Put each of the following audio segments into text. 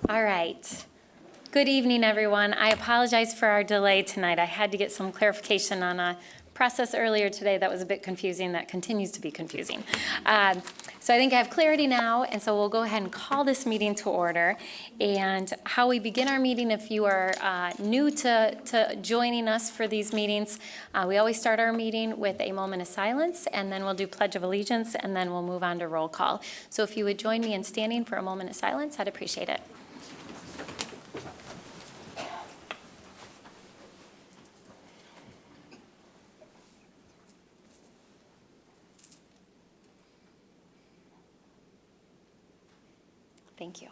All right. Good evening, everyone. I apologize for our delay tonight. I had to get some clarification on a process earlier today that was a bit confusing, that continues to be confusing. So I think I have clarity now, and so we'll go ahead and call this meeting to order. And how we begin our meeting, if you are new to joining us for these meetings, we always start our meeting with a moment of silence, and then we'll do Pledge of Allegiance, and then we'll move on to roll call. So if you would join me in standing for a moment of silence, I'd appreciate it. Thank you.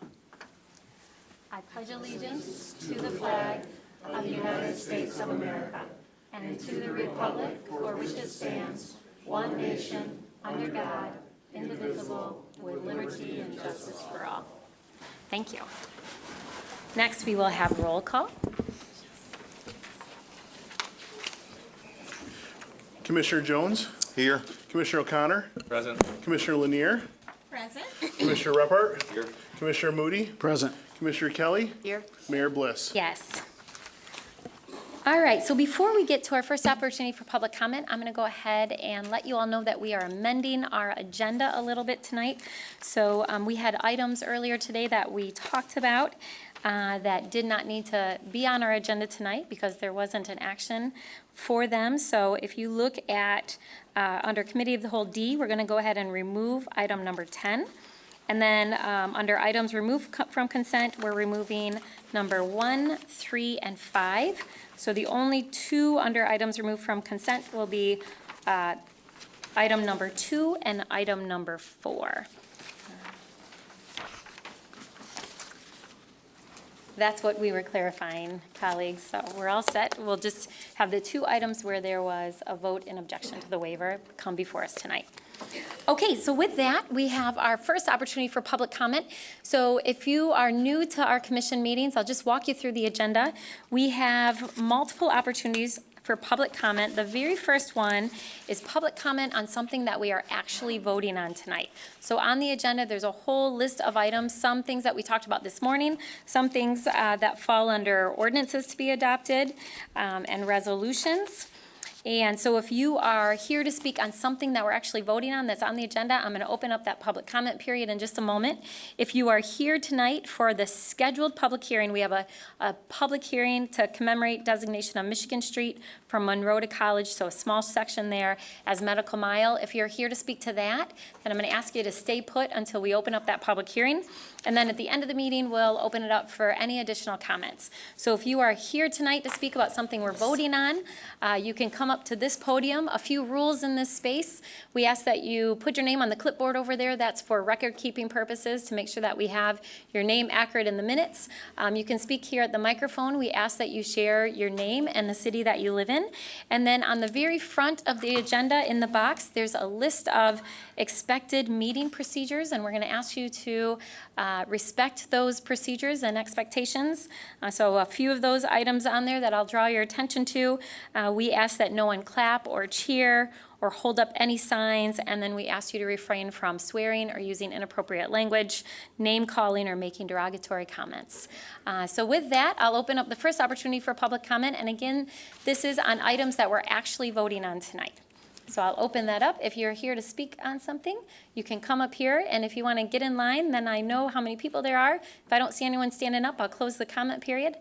I pledge allegiance to the flag of the United States of America and to the republic for which it stands, one nation, under God, indivisible, with liberty and justice for all. Thank you. Next, we will have roll call. Commissioner Jones, Here. Commissioner O'Connor, Present. Commissioner Lanier, Present. Commissioner Repart, Here. Commissioner Moody, Present. Commissioner Kelly, Here. Mayor Bliss. Yes. All right, so before we get to our first opportunity for public comment, I'm going to go ahead and let you all know that we are amending our agenda a little bit tonight. So we had items earlier today that we talked about that did not need to be on our agenda tonight because there wasn't an action for them. So if you look at under Committee of the Whole D, we're going to go ahead and remove item number 10. And then under items removed from consent, we're removing number 1, 3, and 5. So the only two under items removed from consent will be item number 2 and item number 4. That's what we were clarifying, colleagues. So we're all set. We'll just have the two items where there was a vote in objection to the waiver come before us tonight. Okay, so with that, we have our first opportunity for public comment. So if you are new to our commission meetings, I'll just walk you through the agenda. We have multiple opportunities for public comment. The very first one is public comment on something that we are actually voting on tonight. So on the agenda, there's a whole list of items, some things that we talked about this morning, some things that fall under ordinances to be adopted, and resolutions. And so if you are here to speak on something that we're actually voting on that's on the agenda, I'm going to open up that public comment period in just a moment. If you are here tonight for the scheduled public hearing, we have a public hearing to commemorate designation of Michigan Street from Monroe to College, so a small section there as medical mile. If you're here to speak to that, then I'm going to ask you to stay put until we open up that public hearing. And then at the end of the meeting, we'll open it up for any additional comments. So if you are here tonight to speak about something we're voting on, you can come up to this podium. A few rules in this space. We ask that you put your name on the clipboard over there. That's for record-keeping purposes to make sure that we have your name accurate in the minutes. You can speak here at the microphone. We ask that you share your name and the city that you live in. And then on the very front of the agenda in the box, there's a list of expected meeting procedures, and we're going to ask you to respect those procedures and expectations. So a few of those items on there that I'll draw your attention to. We ask that no one clap or cheer or hold up any signs, and then we ask you to refrain from swearing or using inappropriate language, name calling, or making derogatory comments. So with that, I'll open up the first opportunity for public comment, and again, this is on items that we're actually voting on tonight. So I'll open that up. If you're here to speak on something, you can come up here, and if you want to get in line, then I know how many people there are. If I don't see anyone standing up, I'll close the comment period.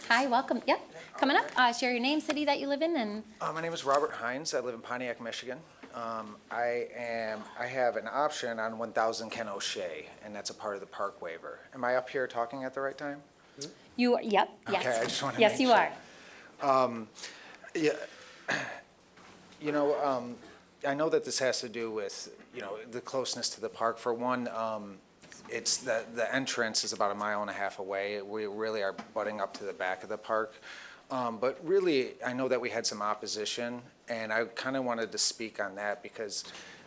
Hi, welcome. Yep, coming up. Share your name, city that you live in, and My name is Robert Hines. I live in Pontiac, Michigan. I have an option on 1000 Ken O'Shea, and that's a part of the park waiver. Am I up here talking at the right time? you. Yep. Yes. Okay, I just wanted to Yes, make you sure. are. Yeah, you know, I know that this has to do with, the closeness to the park. For one, it's the entrance is about 1.5 miles away. We really are butting up to the back of the park. But really, I know that we had some opposition, and I kind of wanted to speak on that because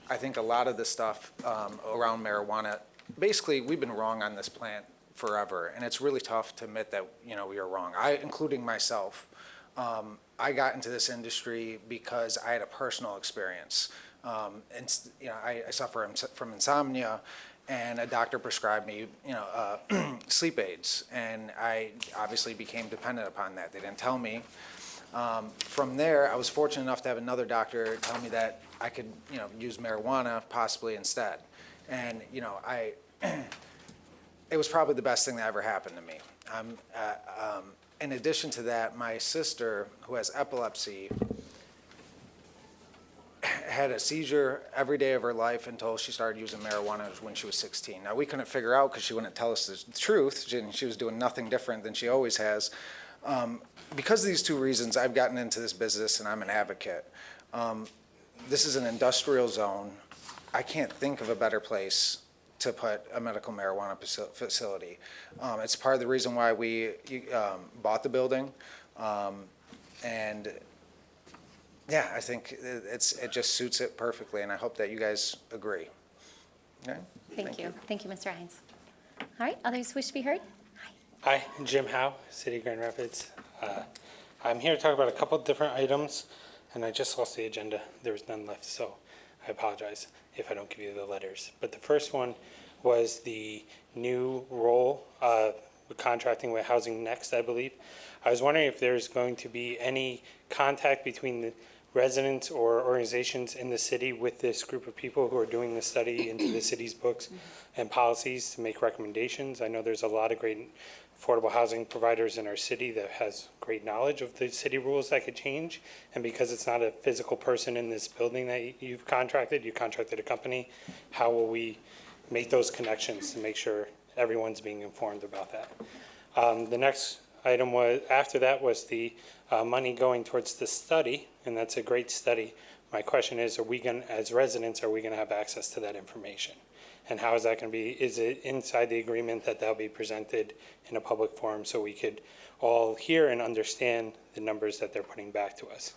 I think a lot of the stuff around marijuana, basically, we've been wrong on this plant forever, and it's really tough to admit that, we are wrong. Including myself, I got into this industry because I had a personal experience. I suffer from insomnia, and a doctor prescribed me, sleep aids, and I obviously became dependent upon that. They didn't tell me. From there, I was fortunate enough to have another doctor tell me that I could, use marijuana possibly instead. And, it was probably the best thing that ever happened to me. In addition to that, my sister, who has epilepsy, had a seizure every day of her life until she started using marijuana when she was 16. Now, we couldn't figure out because she wouldn't tell us the truth. She was doing nothing different than she always has. Because of these two reasons, I've gotten into this business and I'm an advocate. This is an industrial zone. I can't think of a better place to put a medical marijuana facility. It's part of the reason why we bought the building. And yeah, I think it just suits it perfectly, and I hope that you guys agree. Okay? Thank you. Thank you, Mr. Hines. All right, others wish to be heard? Hi, Jim Howe, City of Grand Rapids. I'm here to talk about a couple of different items, and I just lost the agenda. There was none left, so I apologize if I don't give you the letters. But the first one was the new role with contracting with Housing Next, I believe. I was wondering if there's going to be any contact between the residents or organizations in the city with this group of people who are doing the study into the city's books and policies to make recommendations. I know there's a lot of great affordable housing providers in our city that has great knowledge of the city rules that could change. And because it's not a physical person in this building that you've contracted, you contracted a company, how will we make those connections to make sure everyone's being informed about that? The next item was, after that was the money going towards the study, and that's a great study. My question is, as residents, are we gonna have access to that information? And how is that gonna be, is it inside the agreement that that'll be presented in a public forum so we could all hear and understand the numbers that they're putting back to us?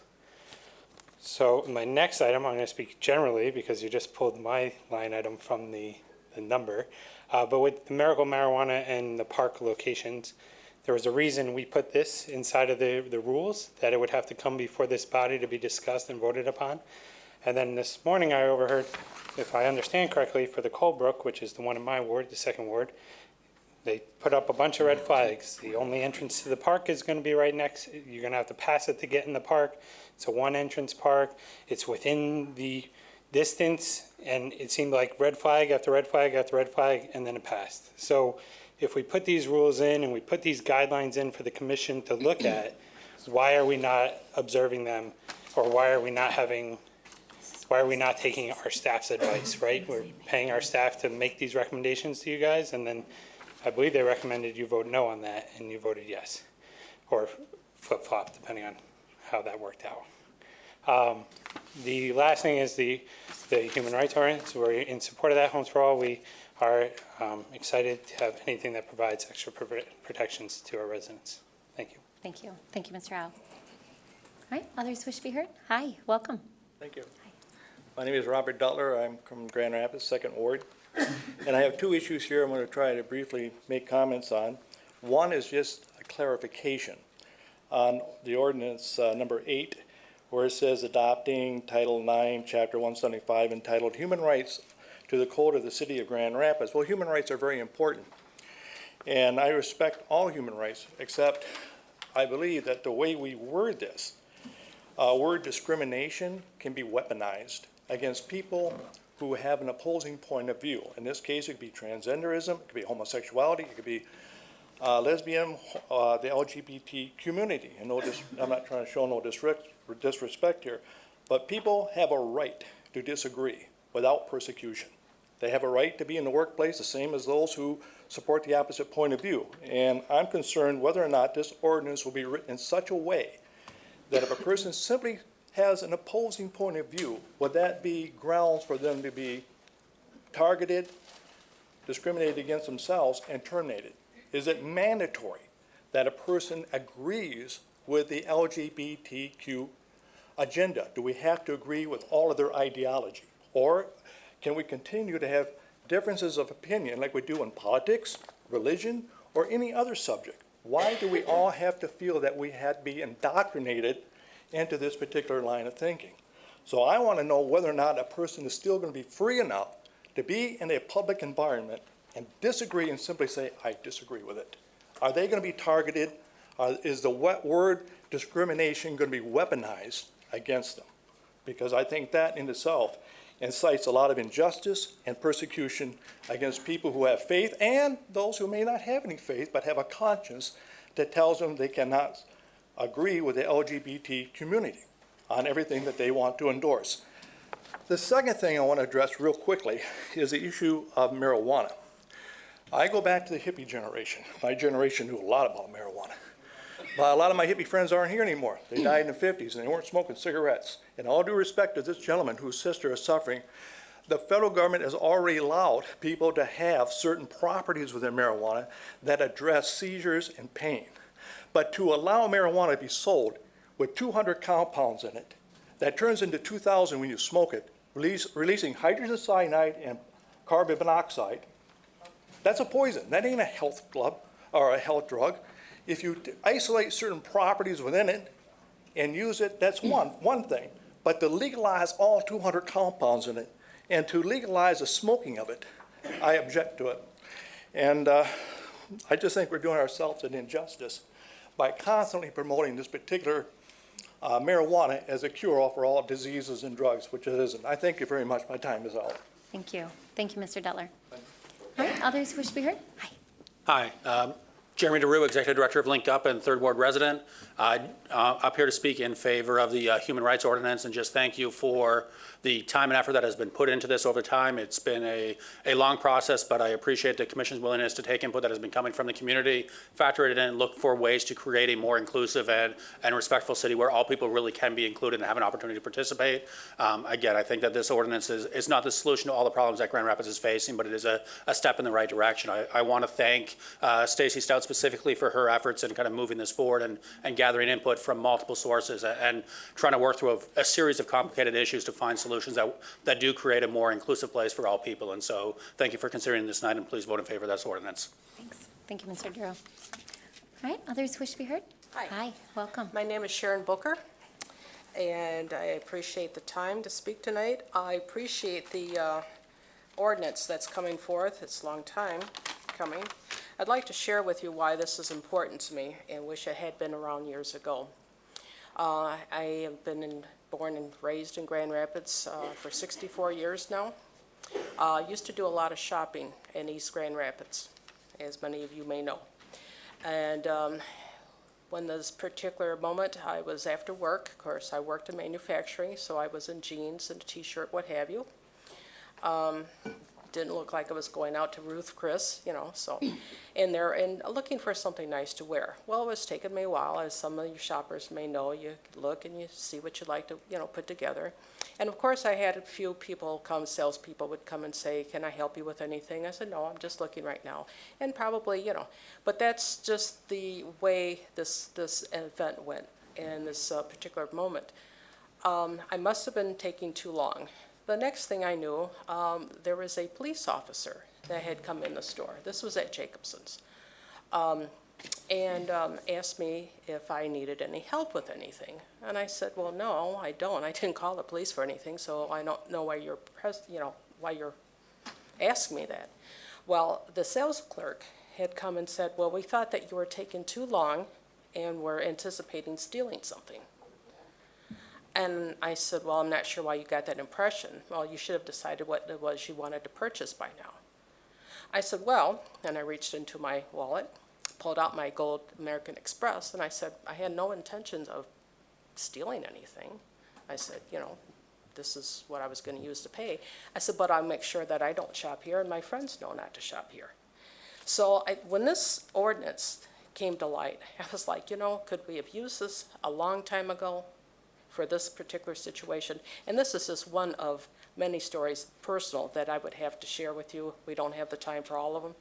So my next item, I'm gonna speak generally because you just pulled my line item from the number. But with the medical marijuana and the park locations, there was a reason we put this inside of the rules, that it would have to come before this body to be discussed and voted upon. And then this morning I overheard, if I understand correctly, for the Colebrook, which is the one in my ward, the second ward, they put up a bunch of red flags. The only entrance to the park is going to be right next. You're going to have to pass it to get in the park. It's a one entrance park. It's within the distance, and it seemed like red flag after red flag after red flag, and then it passed. So if we put these rules in and we put these guidelines in for the commission to look at, why are we not observing them, or why are we not taking our staff's advice, right? We're paying our staff to make these recommendations to you guys, and then I believe they recommended you vote no on that, and you voted yes, or flip-flop, depending on how that worked out. The last thing is the human rights ordinance. We're in support of that. Homes for All, we are excited to have anything that provides extra protections to our residents. Thank you. Thank you. Thank you, Mr. Howe. All right, others wish to be heard? Hi, welcome. Thank you. My name is Robert Dutler. I'm from Grand Rapids, Second Ward. And I have two issues here I'm going to try to briefly make comments on. One is just a clarification on the ordinance number 8, where it says adopting Title 9, Chapter 175, entitled Human Rights to the Code of the City of Grand Rapids. Well, human rights are very important. And I respect all human rights, except I believe that the way we word this, word discrimination can be weaponized against people who have an opposing point of view. In this case, it could be transgenderism, it could be homosexuality, it could be lesbian, the LGBT community. And I'm not trying to show no disrespect here, but people have a right to disagree without persecution. They have a right to be in the workplace the same as those who support the opposite point of view. And I'm concerned whether or not this ordinance will be written in such a way that if a person simply has an opposing point of view, would that be grounds for them to be targeted, discriminated against themselves, and terminated? Is it mandatory that a person agrees with the LGBTQ agenda? Do we have to agree with all of their ideology? Or can we continue to have differences of opinion like we do in politics, religion, or any other subject? Why do we all have to feel that we had to be indoctrinated into this particular line of thinking? So I want to know whether or not a person is still going to be free enough to be in a public environment and disagree and simply say, I disagree with it. Are they going to be targeted? Is the word discrimination going to be weaponized against them? Because I think that in itself incites a lot of injustice and persecution against people who have faith and those who may not have any faith but have a conscience that tells them they cannot agree with the LGBT community on everything that they want to endorse. The second thing I want to address real quickly is the issue of marijuana. I go back to the hippie generation. My generation knew a lot about marijuana. But a lot of my hippie friends aren't here anymore. They died in the 50s and they weren't smoking cigarettes. In all due respect to this gentleman whose sister is suffering, the federal government has already allowed people to have certain properties within marijuana that address seizures and pain. But to allow marijuana to be sold with 200 compounds in it, that turns into 2,000 when you smoke it, releasing hydrogen cyanide and carbon monoxide, that's a poison. That ain't a health club or a health drug. If you isolate certain properties within it and use it, that's one thing. But to legalize all 200 compounds in it and to legalize the smoking of it, I object to it. And I just think we're doing ourselves an injustice by constantly promoting this particular marijuana as a cure-all for all diseases and drugs, which it isn't. I thank you very much. My time is out. Thank you. Thank you, Mr. Dutler. All right, others wish to be heard? Hi. Hi, Jeremy DeRue, Executive Director of Link Up and Third Ward resident. Up here to speak in favor of the Human Rights Ordinance and just thank you for the time and effort that has been put into this over time. It's been a long process, but I appreciate the Commission's willingness to take input that has been coming from the community, factor it in, and look for ways to create a more inclusive and respectful city where all people really can be included and have an opportunity to participate. Again, I think that this ordinance is not the solution to all the problems that Grand Rapids is facing, but it is a step in the right direction. I want to thank Stacy Stout specifically for her efforts in kind of moving this forward and gathering input from multiple sources and trying to work through a series of complicated issues to find solutions that do create a more inclusive place for all people. And so thank you for considering this tonight and please vote in favor of this ordinance. Thanks. Thank you, Mr. Duro. All right, others wish to be heard? Hi. Hi, welcome. My name is Sharon Booker, and I appreciate the time to speak tonight. I appreciate the ordinance that's coming forth. It's a long time coming. I'd like to share with you why this is important to me and wish it had been around years ago. I have been born and raised in Grand Rapids for 64 years now. Used to do a lot of shopping in East Grand Rapids, as many of you may know. And when this particular moment, I was after work. Of course, I worked in manufacturing, so I was in jeans and a t-shirt, what have you. Didn't look like I was going out to Ruth Chris, you know, so in there and looking for something nice to wear. Well, it was taking me a while, as some of your shoppers may know. You look and you see what you'd like to, you know, put together. And of course, I had a few people come, salespeople would come and say, "Can I help you with anything?" I said, "No, I'm just looking right now." And probably, you know, but that's just the way this event went in this particular moment. I must have been taking too long. The next thing I knew, there was a police officer that had come in the store. This was at Jacobson's. And asked me if I needed any help with anything. And I said, "Well, no, I don't. I didn't call the police for anything, so I don't know why you're why you're asking me that." Well, the sales clerk had come and said, "Well, we thought that you were taking too long and were anticipating stealing something." And I said, "Well, I'm not sure why you got that impression." "Well, you should have decided what it was you wanted to purchase by now." I said, "Well," and I reached into my wallet, pulled out my gold American Express, and I said, "I had no intentions of stealing anything." I said, "You know, this is what I was going to use to pay." I said, "But I'll make sure that I don't shop here and my friends know not to shop here." So when this ordinance came to light, I was like, you know, could we have used this a long time ago for this particular situation? And this is just one of many stories, personal, that I would have to share with you. We don't have the time for all of them.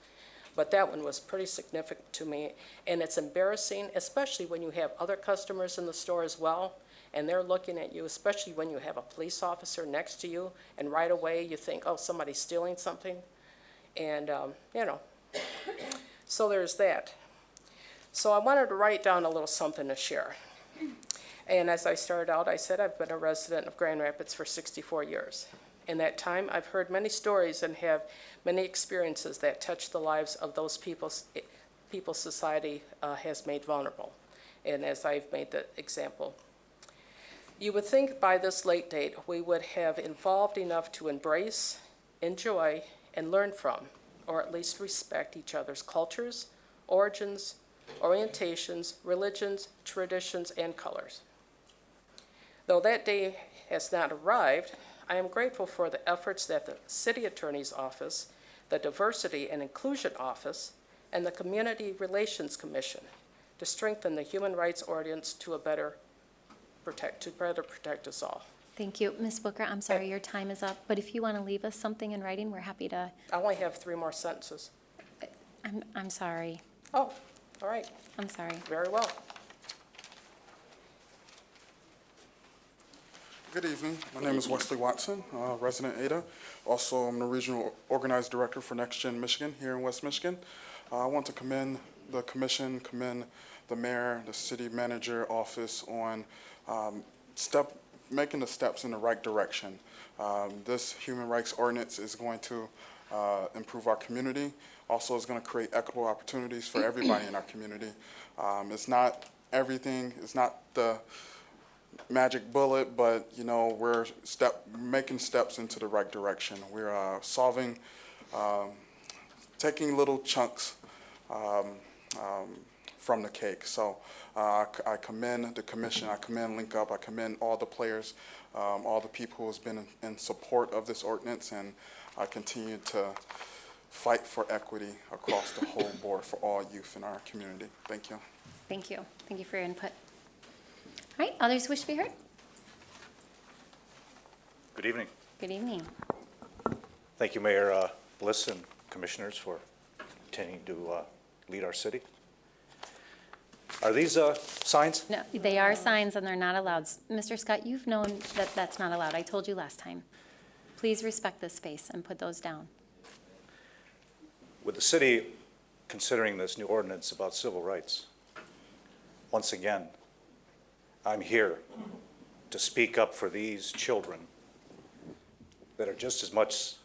But that one was pretty significant to me, and it's embarrassing, especially when you have other customers in the store as well, and they're looking at you, especially when you have a police officer next to you, and right away you think, oh, somebody's stealing something. And, so there's that. So I wanted to write down a little something to share. And as I started out, I said I've been a resident of Grand Rapids for 64 years. In that time, I've heard many stories and have many experiences that touch the lives of those people society has made vulnerable. And as I've made the example, you would think by this late date we would have evolved enough to embrace, enjoy, and learn from, or at least respect each other's cultures, origins, orientations, religions, traditions, and colors. Though that day has not arrived, I am grateful for the efforts that the City Attorney's Office, the Diversity and Inclusion Office, and the Community Relations Commission to strengthen the human rights ordinance to better protect us all. Thank you. Ms. Booker, I'm sorry, your time is up, but if you want to leave us something in writing, we're happy to. I only have 3 more sentences. I'm sorry. Oh, all right, I'm sorry. very well. Good evening. My name is Wesley Watson, resident Ada. Also, I'm the Regional Organized Director for Next Gen Michigan here in West Michigan. I want to commend the commission, commend the mayor, the city manager office on making the steps in the right direction. This human rights ordinance is going to improve our community. Also, it's going to create equitable opportunities for everybody in our community. It's not everything. It's not the magic bullet, but we're making steps into the right direction. We're taking little chunks from the cake. So I commend the commission, I commend Link Up, I commend all the players, all the people who's been in support of this ordinance, and I continue to fight for equity across the whole board for all youth in our community. Thank you. Thank you. Thank you for your input. All right, others wish to be heard? Good evening. Good evening. Thank you, Mayor Bliss and commissioners, for continuing to lead our city. Are these signs? No, they are signs and they're not allowed. Mr. Scott, you've known that that's not allowed. I told you last time. Please respect this space and put those down. With the city considering this new ordinance about civil rights, once again, I'm here to speak up for these children that are just as much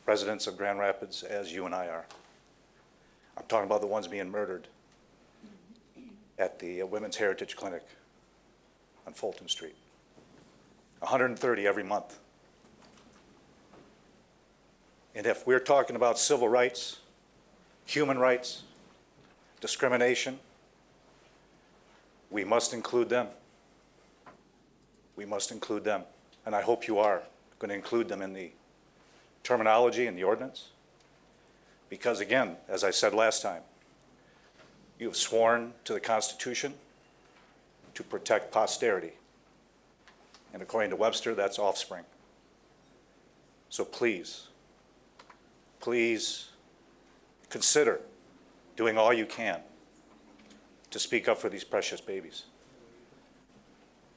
residents of Grand Rapids as you and I are. I'm talking about the ones being murdered at the Women's Heritage Clinic on Fulton Street. 130 every month. And if we're talking about civil rights, human rights, discrimination, we must include them. We must include them. And I hope you are going to include them in the terminology and the ordinance. Because again, as I said last time, you have sworn to the Constitution to protect posterity. And according to Webster, that's offspring. So please, please consider doing all you can to speak up for these precious babies.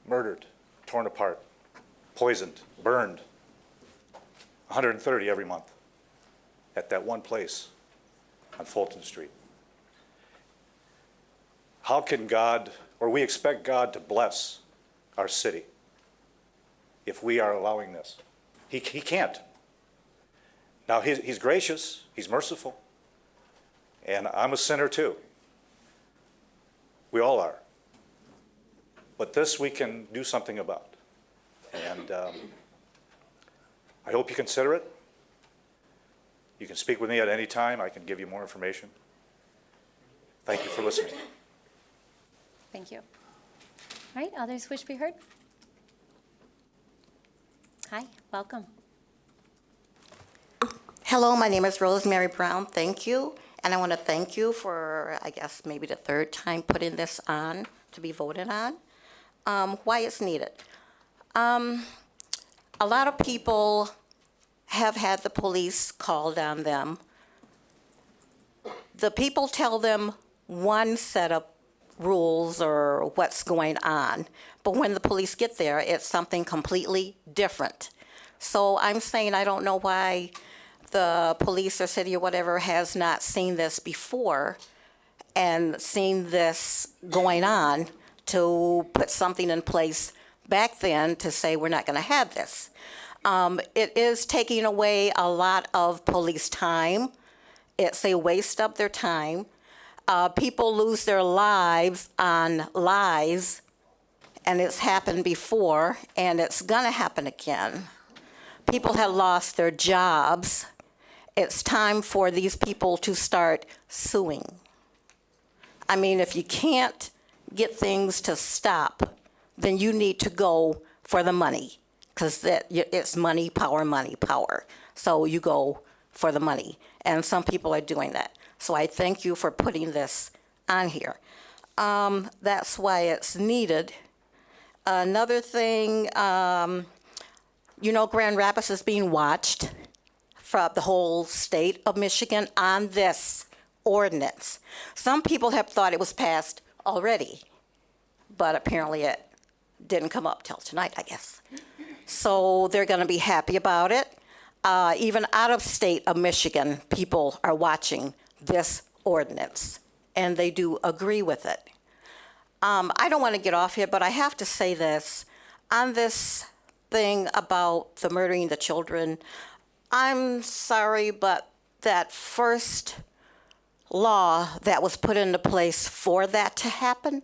Murdered, torn apart, poisoned, burned, 130 every month at that one place on Fulton Street. How can God, or we expect God to bless our city if we are allowing this? He can't. Now, he's gracious, he's merciful, and I'm a sinner too. We all are. But this we can do something about. And I hope you consider it. You can speak with me at any time. I can give you more information. Thank you for listening. Thank you. All right, others wish to be heard? Hi, welcome. Hello, my name is Rosemary Brown. Thank you. And I want to thank you for, I guess, maybe the 3rd time putting this on to be voted on. Why it's needed. A lot of people have had the police called on them the people tell them one set of rules or what's going on, but when the police get there, it's something completely different. So I'm saying I don't know why the police or city or whatever has not seen this before and seen this going on to put something in place back then to say we're not going to have this. It is taking away a lot of police time. It's a waste of their time. People lose their lives on lies, and it's happened before, and it's going to happen again. People have lost their jobs. It's time for these people to start suing. I mean, if you can't get things to stop, then you need to go for the money, because it's money, power. So you go for the money, and some people are doing that. So I thank you for putting this on here. That's why it's needed. Another thing, Grand Rapids is being watched from the whole state of Michigan on this ordinance. Some people have thought it was passed already, but apparently it didn't come up till tonight, I guess. So they're going to be happy about it. Even out of state of Michigan, people are watching this ordinance, and they do agree with it. I don't want to get off here, but I have to say this. On this thing about the murdering the children, I'm sorry, but that first law that was put into place for that to happen,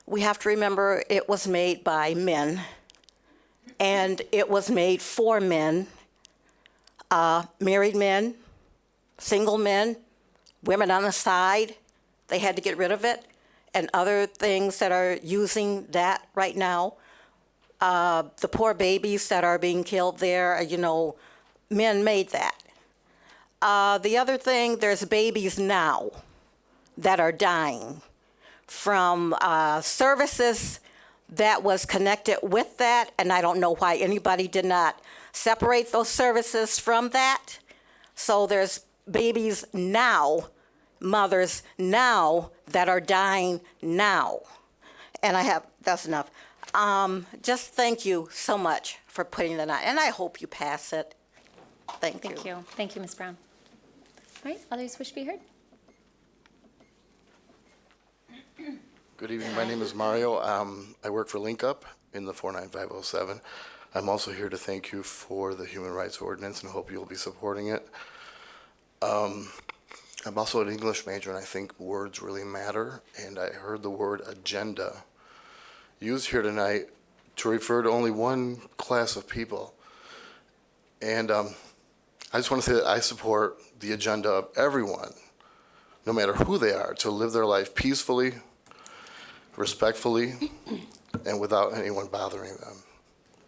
we have to remember it was made by men, and it was made for men, married men, single men, women on the side. They had to get rid of it, and other things that are using that right now. The poor babies that are being killed there, men made that. The other thing, there's babies now that are dying from services that was connected with that, and I don't know why anybody did not separate those services from that. So there's babies now, mothers now, that are dying now. And that's enough. Just thank you so much for putting that on, and I hope you pass it. Thank you. Thank you. Thank you, Ms. Brown. All right, others wish to be heard? Good evening, my name is Mario. I work for Link Up in the 49507. I'm also here to thank you for the human rights ordinance and hope you'll be supporting it. I'm also an English major, and I think words really matter, and I heard the word agenda used here tonight to refer to only one class of people. And I just want to say that I support the agenda of everyone, no matter who they are, to live their life peacefully, respectfully, and without anyone bothering them.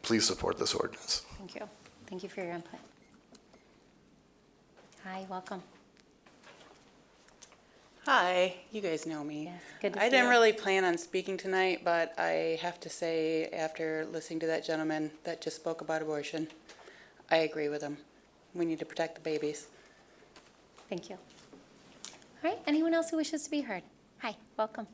Please support this ordinance. Thank you. Thank you for your input. Hi, welcome. Hi, you guys know me. Yes, good to I see didn't you. really plan on speaking tonight, but I have to say, after listening to that gentleman that just spoke about abortion, I agree with him. We need to protect the babies. Thank you. All right, anyone else who wishes to be heard? Hi, welcome.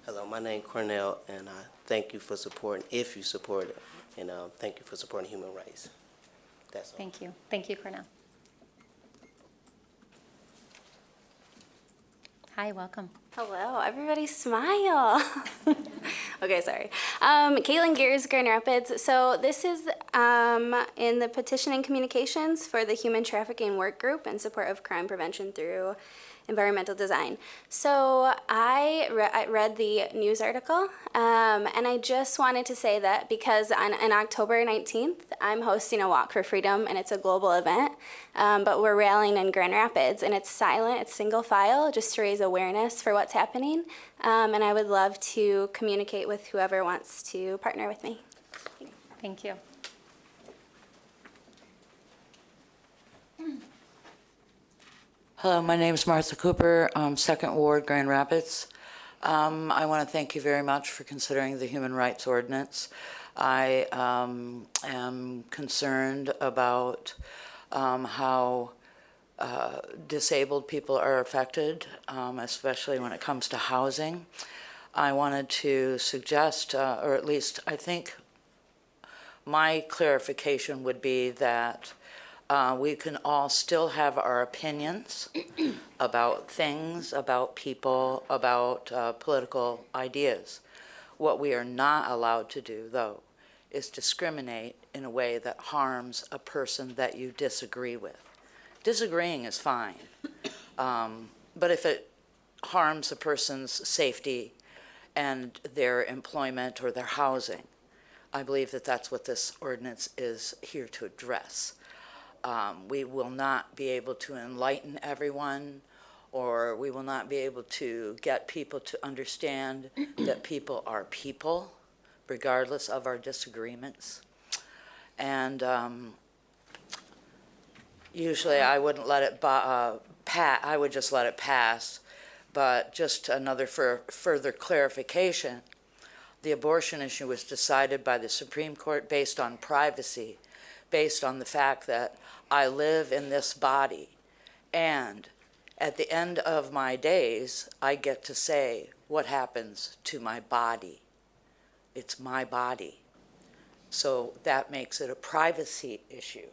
Hello, my name is Cornell, and I thank you for supporting, if you support it, and thank you for supporting human rights. That's all. Thank you. Thank you, Cornell. Hi, welcome. Hello, everybody smile. Okay, sorry. Caitlin Gears, Grand Rapids. So this is in the petition and communications for the Human Trafficking Work Group in support of crime prevention through environmental design. So I read the news article, and I just wanted to say that because on October 19th, I'm hosting a Walk for Freedom, and it's a global event, but we're rallying in Grand Rapids, and it's silent, it's single file, just to raise awareness for what's happening, and I would love to communicate with whoever wants to partner with me. Thank you. Hello, my name is Martha Cooper, 2nd Ward, Grand Rapids. I want to thank you very much for considering the human rights ordinance. I am concerned about how disabled people are affected, especially when it comes to housing. I wanted to suggest, or at least I think my clarification would be that we can all still have our opinions about things, about people, about political ideas. What we are not allowed to do, though, is discriminate in a way that harms a person that you disagree with. Disagreeing is fine, but if it harms a person's safety and their employment or their housing, I believe that that's what this ordinance is here to address. We will not be able to enlighten everyone, or we will not be able to get people to understand that people are people, regardless of our disagreements. And usually I wouldn't let it I would just let it pass. But just another further clarification, the abortion issue was decided by the Supreme Court based on privacy, based on the fact that I live in this body, and at the end of my days, I get to say what happens to my body. It's my body. So that makes it a privacy issue.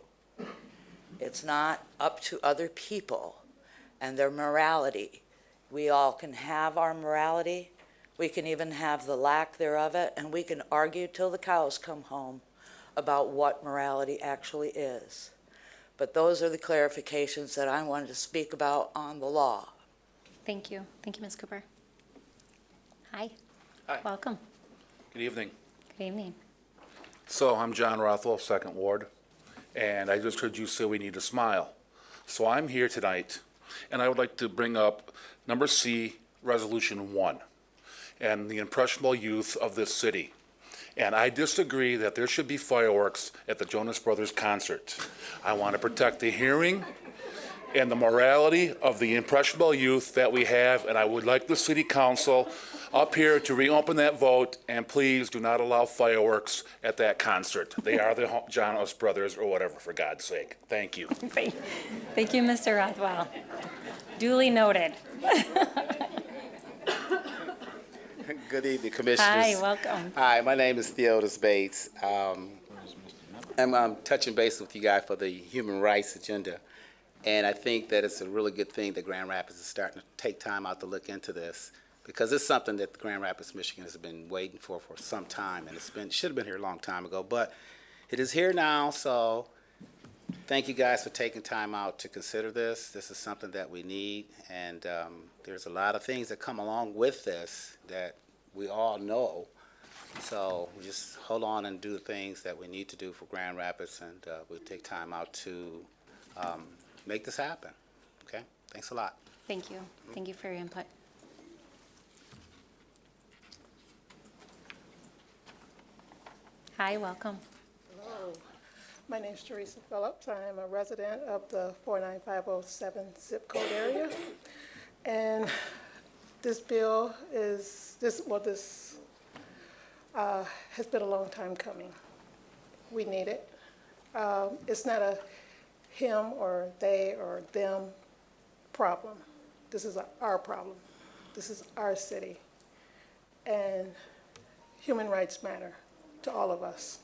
It's not up to other people and their morality. We all can have our morality. We can even have the lack thereof it, and we can argue till the cows come home about what morality actually is. But those are the clarifications that I wanted to speak about on the law. Thank you. Thank you, Ms. Cooper. Hi. Hi. Welcome. Good evening. Good evening. So I'm John Rothwell, Second Ward, and I just heard you say we need to smile. So I'm here tonight, and I would like to bring up number C, Resolution 1, and the impressionable youth of this city. And I disagree that there should be fireworks at the Jonas Brothers concert. I want to protect the hearing and the morality of the impressionable youth that we have, and I would like the city council up here to reopen that vote, and please do not allow fireworks at that concert. They are the Jonas Brothers or whatever, for God's sake. Thank you. Thank you, Mr. Rothwell. Duly noted. Good evening, Commissioners. Hi, welcome. Hi, my name is Theodis Bates. I'm touching base with you guys for the human rights agenda, and I think that it's a really good thing that Grand Rapids is starting to take time out to look into this, because it's something that Grand Rapids, Michigan has been waiting for some time, and should have been here a long time ago, but it is here now, so thank you guys for taking time out to consider this. This is something that we need, and there's a lot of things that come along with this that we all know. So we just hold on and do the things that we need to do for Grand Rapids, and we'll take time out to make this happen. Okay? Thanks a lot. Thank you. Thank you for your input. Hi, welcome. Hello. My name is Teresa Phillips. I am a resident of the 49507 zip code area. And this bill has been a long time coming. We need it. It's not a him or they or them problem. This is our problem. This is our city. And human rights matter to all of us.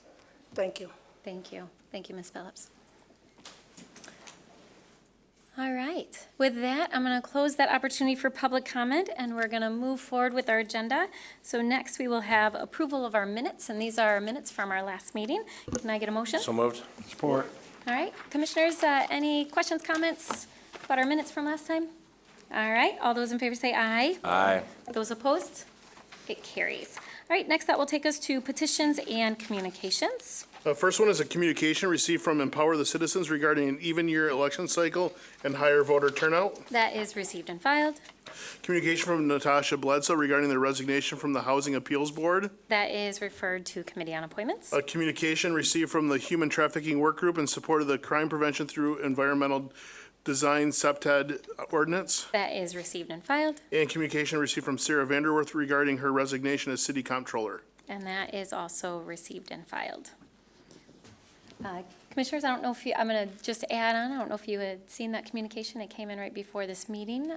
Thank you. Thank you. Thank you, Ms. Phillips. All right. With that, I'm going to close that opportunity for public comment, and we're going to move forward with our agenda. So next, we will have approval of our minutes, and these are our minutes from our last meeting. Can I get a motion? So moved. Support. All right. Commissioners, any questions, comments about our minutes from last time? All right. All those in favor say aye. Aye. Those opposed? It carries. All right. Next, that will take us to petitions and communications. First one is a communication received from Empower the Citizens regarding an even-year election cycle and higher voter turnout. That is received and filed. Communication from Natasha Bledsoe regarding the resignation from the Housing Appeals Board. That is referred to Committee on Appointments. A communication received from the Human Trafficking Work Group in support of the Crime Prevention Through Environmental Design SEPTED ordinance. That is received and filed. And communication received from Sarah Vanderworth regarding her resignation as City Comptroller. And that is also received and filed. Commissioners, I don't know if you, I'm going to just add on, I don't know if you had seen that communication. It came in right before this meeting.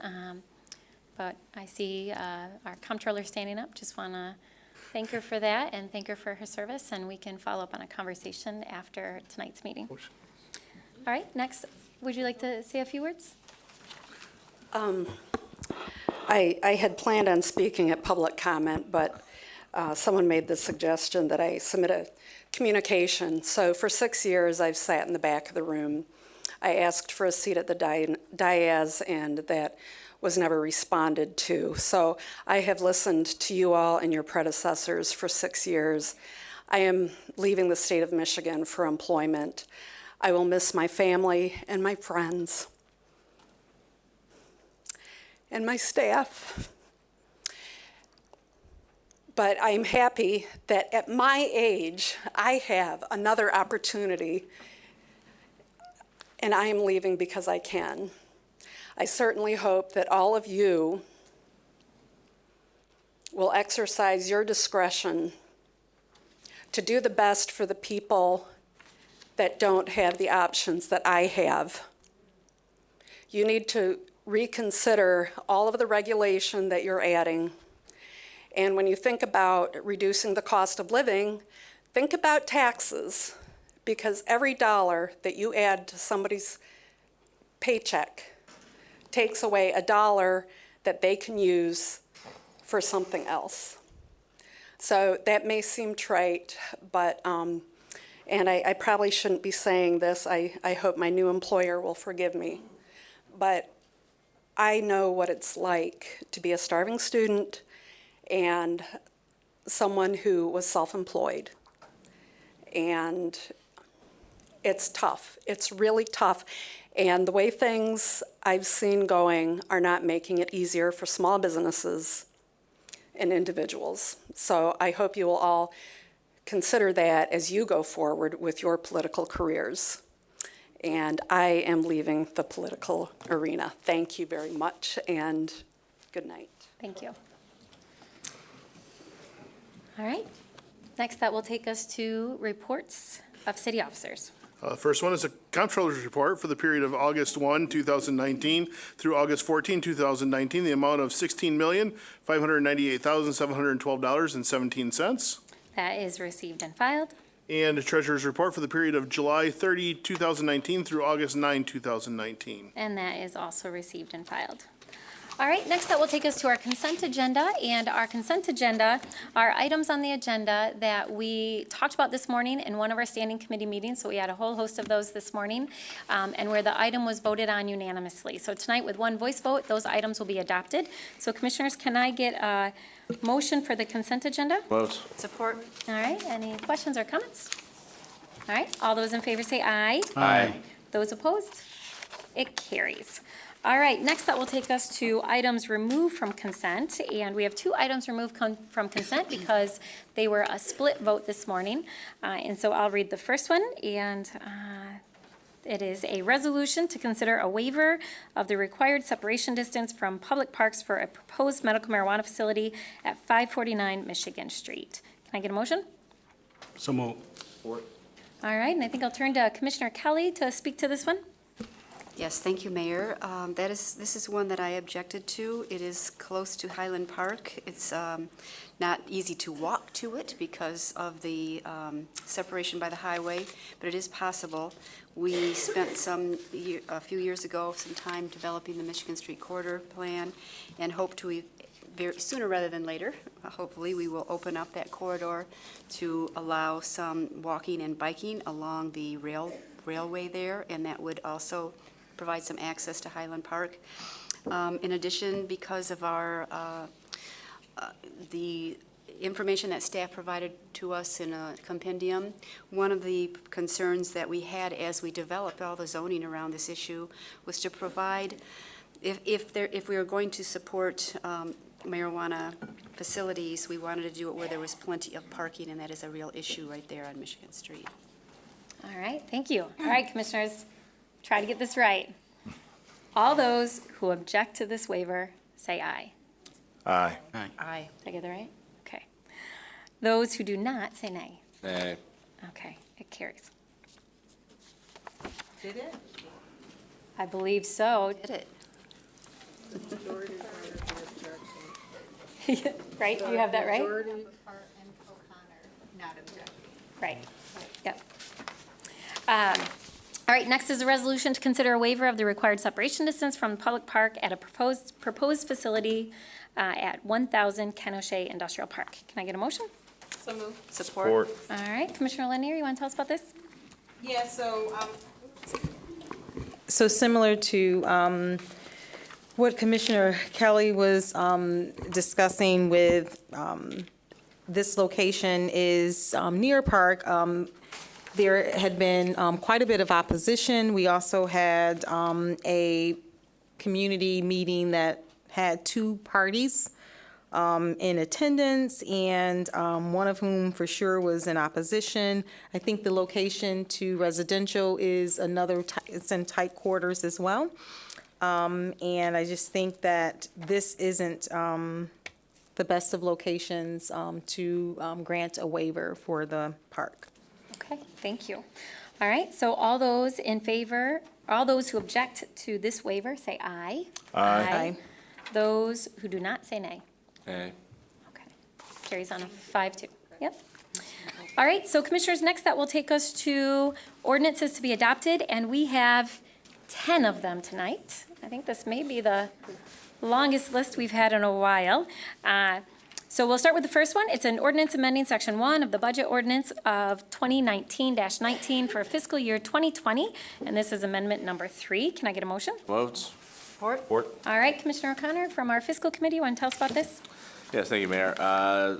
But I see our comptroller standing up. Just want to thank her for that and thank her for her service. And we can follow up on a conversation after tonight's meeting. All right, next, would you like to say a few words? I had planned on speaking at public comment, but someone made the suggestion that I submit a communication. So for 6 years, I've sat in the back of the room. I asked for a seat at the dais, and that was never responded to. So I have listened to you all and your predecessors for 6 years. I am leaving the state of Michigan for employment. I will miss my family and my friends and my staff. But I'm happy that at my age, I have another opportunity, and I am leaving because I can. I certainly hope that all of you will exercise your discretion to do the best for the people that don't have the options that I have. You need to reconsider all of the regulation that you're adding. And when you think about reducing the cost of living, think about taxes, because every dollar that you add to somebody's paycheck takes away a dollar that they can use for something else. So that may seem trite, but, and I probably shouldn't be saying this. I hope my new employer will forgive me. But I know what it's like to be a starving student and someone who was self-employed. And it's tough. It's really tough. And the way things I've seen going are not making it easier for small businesses and individuals. So I hope you will all consider that as you go forward with your political careers. And I am leaving the political arena. Thank you very much, and good night. Thank you. All right. Next, that will take us to reports of city officers. First one is a comptroller's report for the period of August 1, 2019 through August 14, 2019, the amount of $16,598,712.17. That is received and filed. And a treasurer's report for the period of July 30, 2019 through August 9, 2019. And that is also received and filed. All right, next that will take us to our consent agenda. And our consent agenda are items on the agenda that we talked about this morning in one of our standing committee meetings. So we had a whole host of those this morning, and where the item was voted on unanimously. So tonight, with one voice vote, those items will be adopted. So commissioners, can I get a motion for the consent agenda? Vote. Support. All right, any questions or comments? All right, all those in favor say aye. Aye. Those opposed? It carries. All right, next that will take us to items removed from consent, and we have two items removed from consent because they were a split vote this morning. And so I'll read the first one, and it is a resolution to consider a waiver of the required separation distance from public parks for a proposed medical marijuana facility at 549 Michigan Street. Can I get a motion? So moved. All right, and I think I'll turn to Commissioner Kelly to speak to this one. Yes, thank you, Mayor. This is one that I objected to. It is close to Highland Park. It's not easy to walk to it because of the separation by the highway, but it is possible. We spent a few years ago, some time developing the Michigan Street Corridor Plan, and hope to sooner rather than later, hopefully, we will open up that corridor to allow some walking and biking along the railway there, and that would also provide some access to Highland Park. In addition, because of the information that staff provided to us in a compendium, one of the concerns that we had as we developed all the zoning around this issue was to provide, if we were going to support marijuana facilities, we wanted to do it where there was plenty of parking, and that is a real issue right there on Michigan Street. All right, thank you. All right, commissioners, try to get this right. All those who object to this waiver, say aye. Aye. Aye. Did I get that right? Okay. Those who do not, say nay. Nay. Okay, it carries. Did it? I believe so. Did it? Right, you have that right? Right, yep. All right, next is a resolution to consider a waiver of the required separation distance from the public park at a proposed facility at 1,000 Ken O'Shea Industrial Park. Can I get a motion? So moved. Support. All right, Commissioner Lanier, you want to tell us about this? Yeah, so similar to what Commissioner Kelly was discussing with this location is near Park. There had been quite a bit of opposition. We also had a community meeting that had two parties in attendance, and one of whom for sure was in opposition. I think the location to residential is another, it's in tight quarters as well. And I just think that this isn't the best of locations to grant a waiver for the park. Okay, thank you. All right, so all those in favor, all those who object to this waiver, say aye. Aye. Those who do not, say nay. Nay. Carries on a 5-2. Yep. All right, so Commissioners, next that will take us to ordinances to be adopted, and we have 10 of them tonight. I think this may be the longest list we've had in a while. So we'll start with the first one. It's an ordinance amending Section 1 of the Budget Ordinance of 2019-19 for fiscal year 2020, and this is amendment number 3. Can I get a motion? Votes. Support. Support. All right, Commissioner O'Connor from our fiscal committee, you want to tell us about this? Yes, thank you, Mayor. A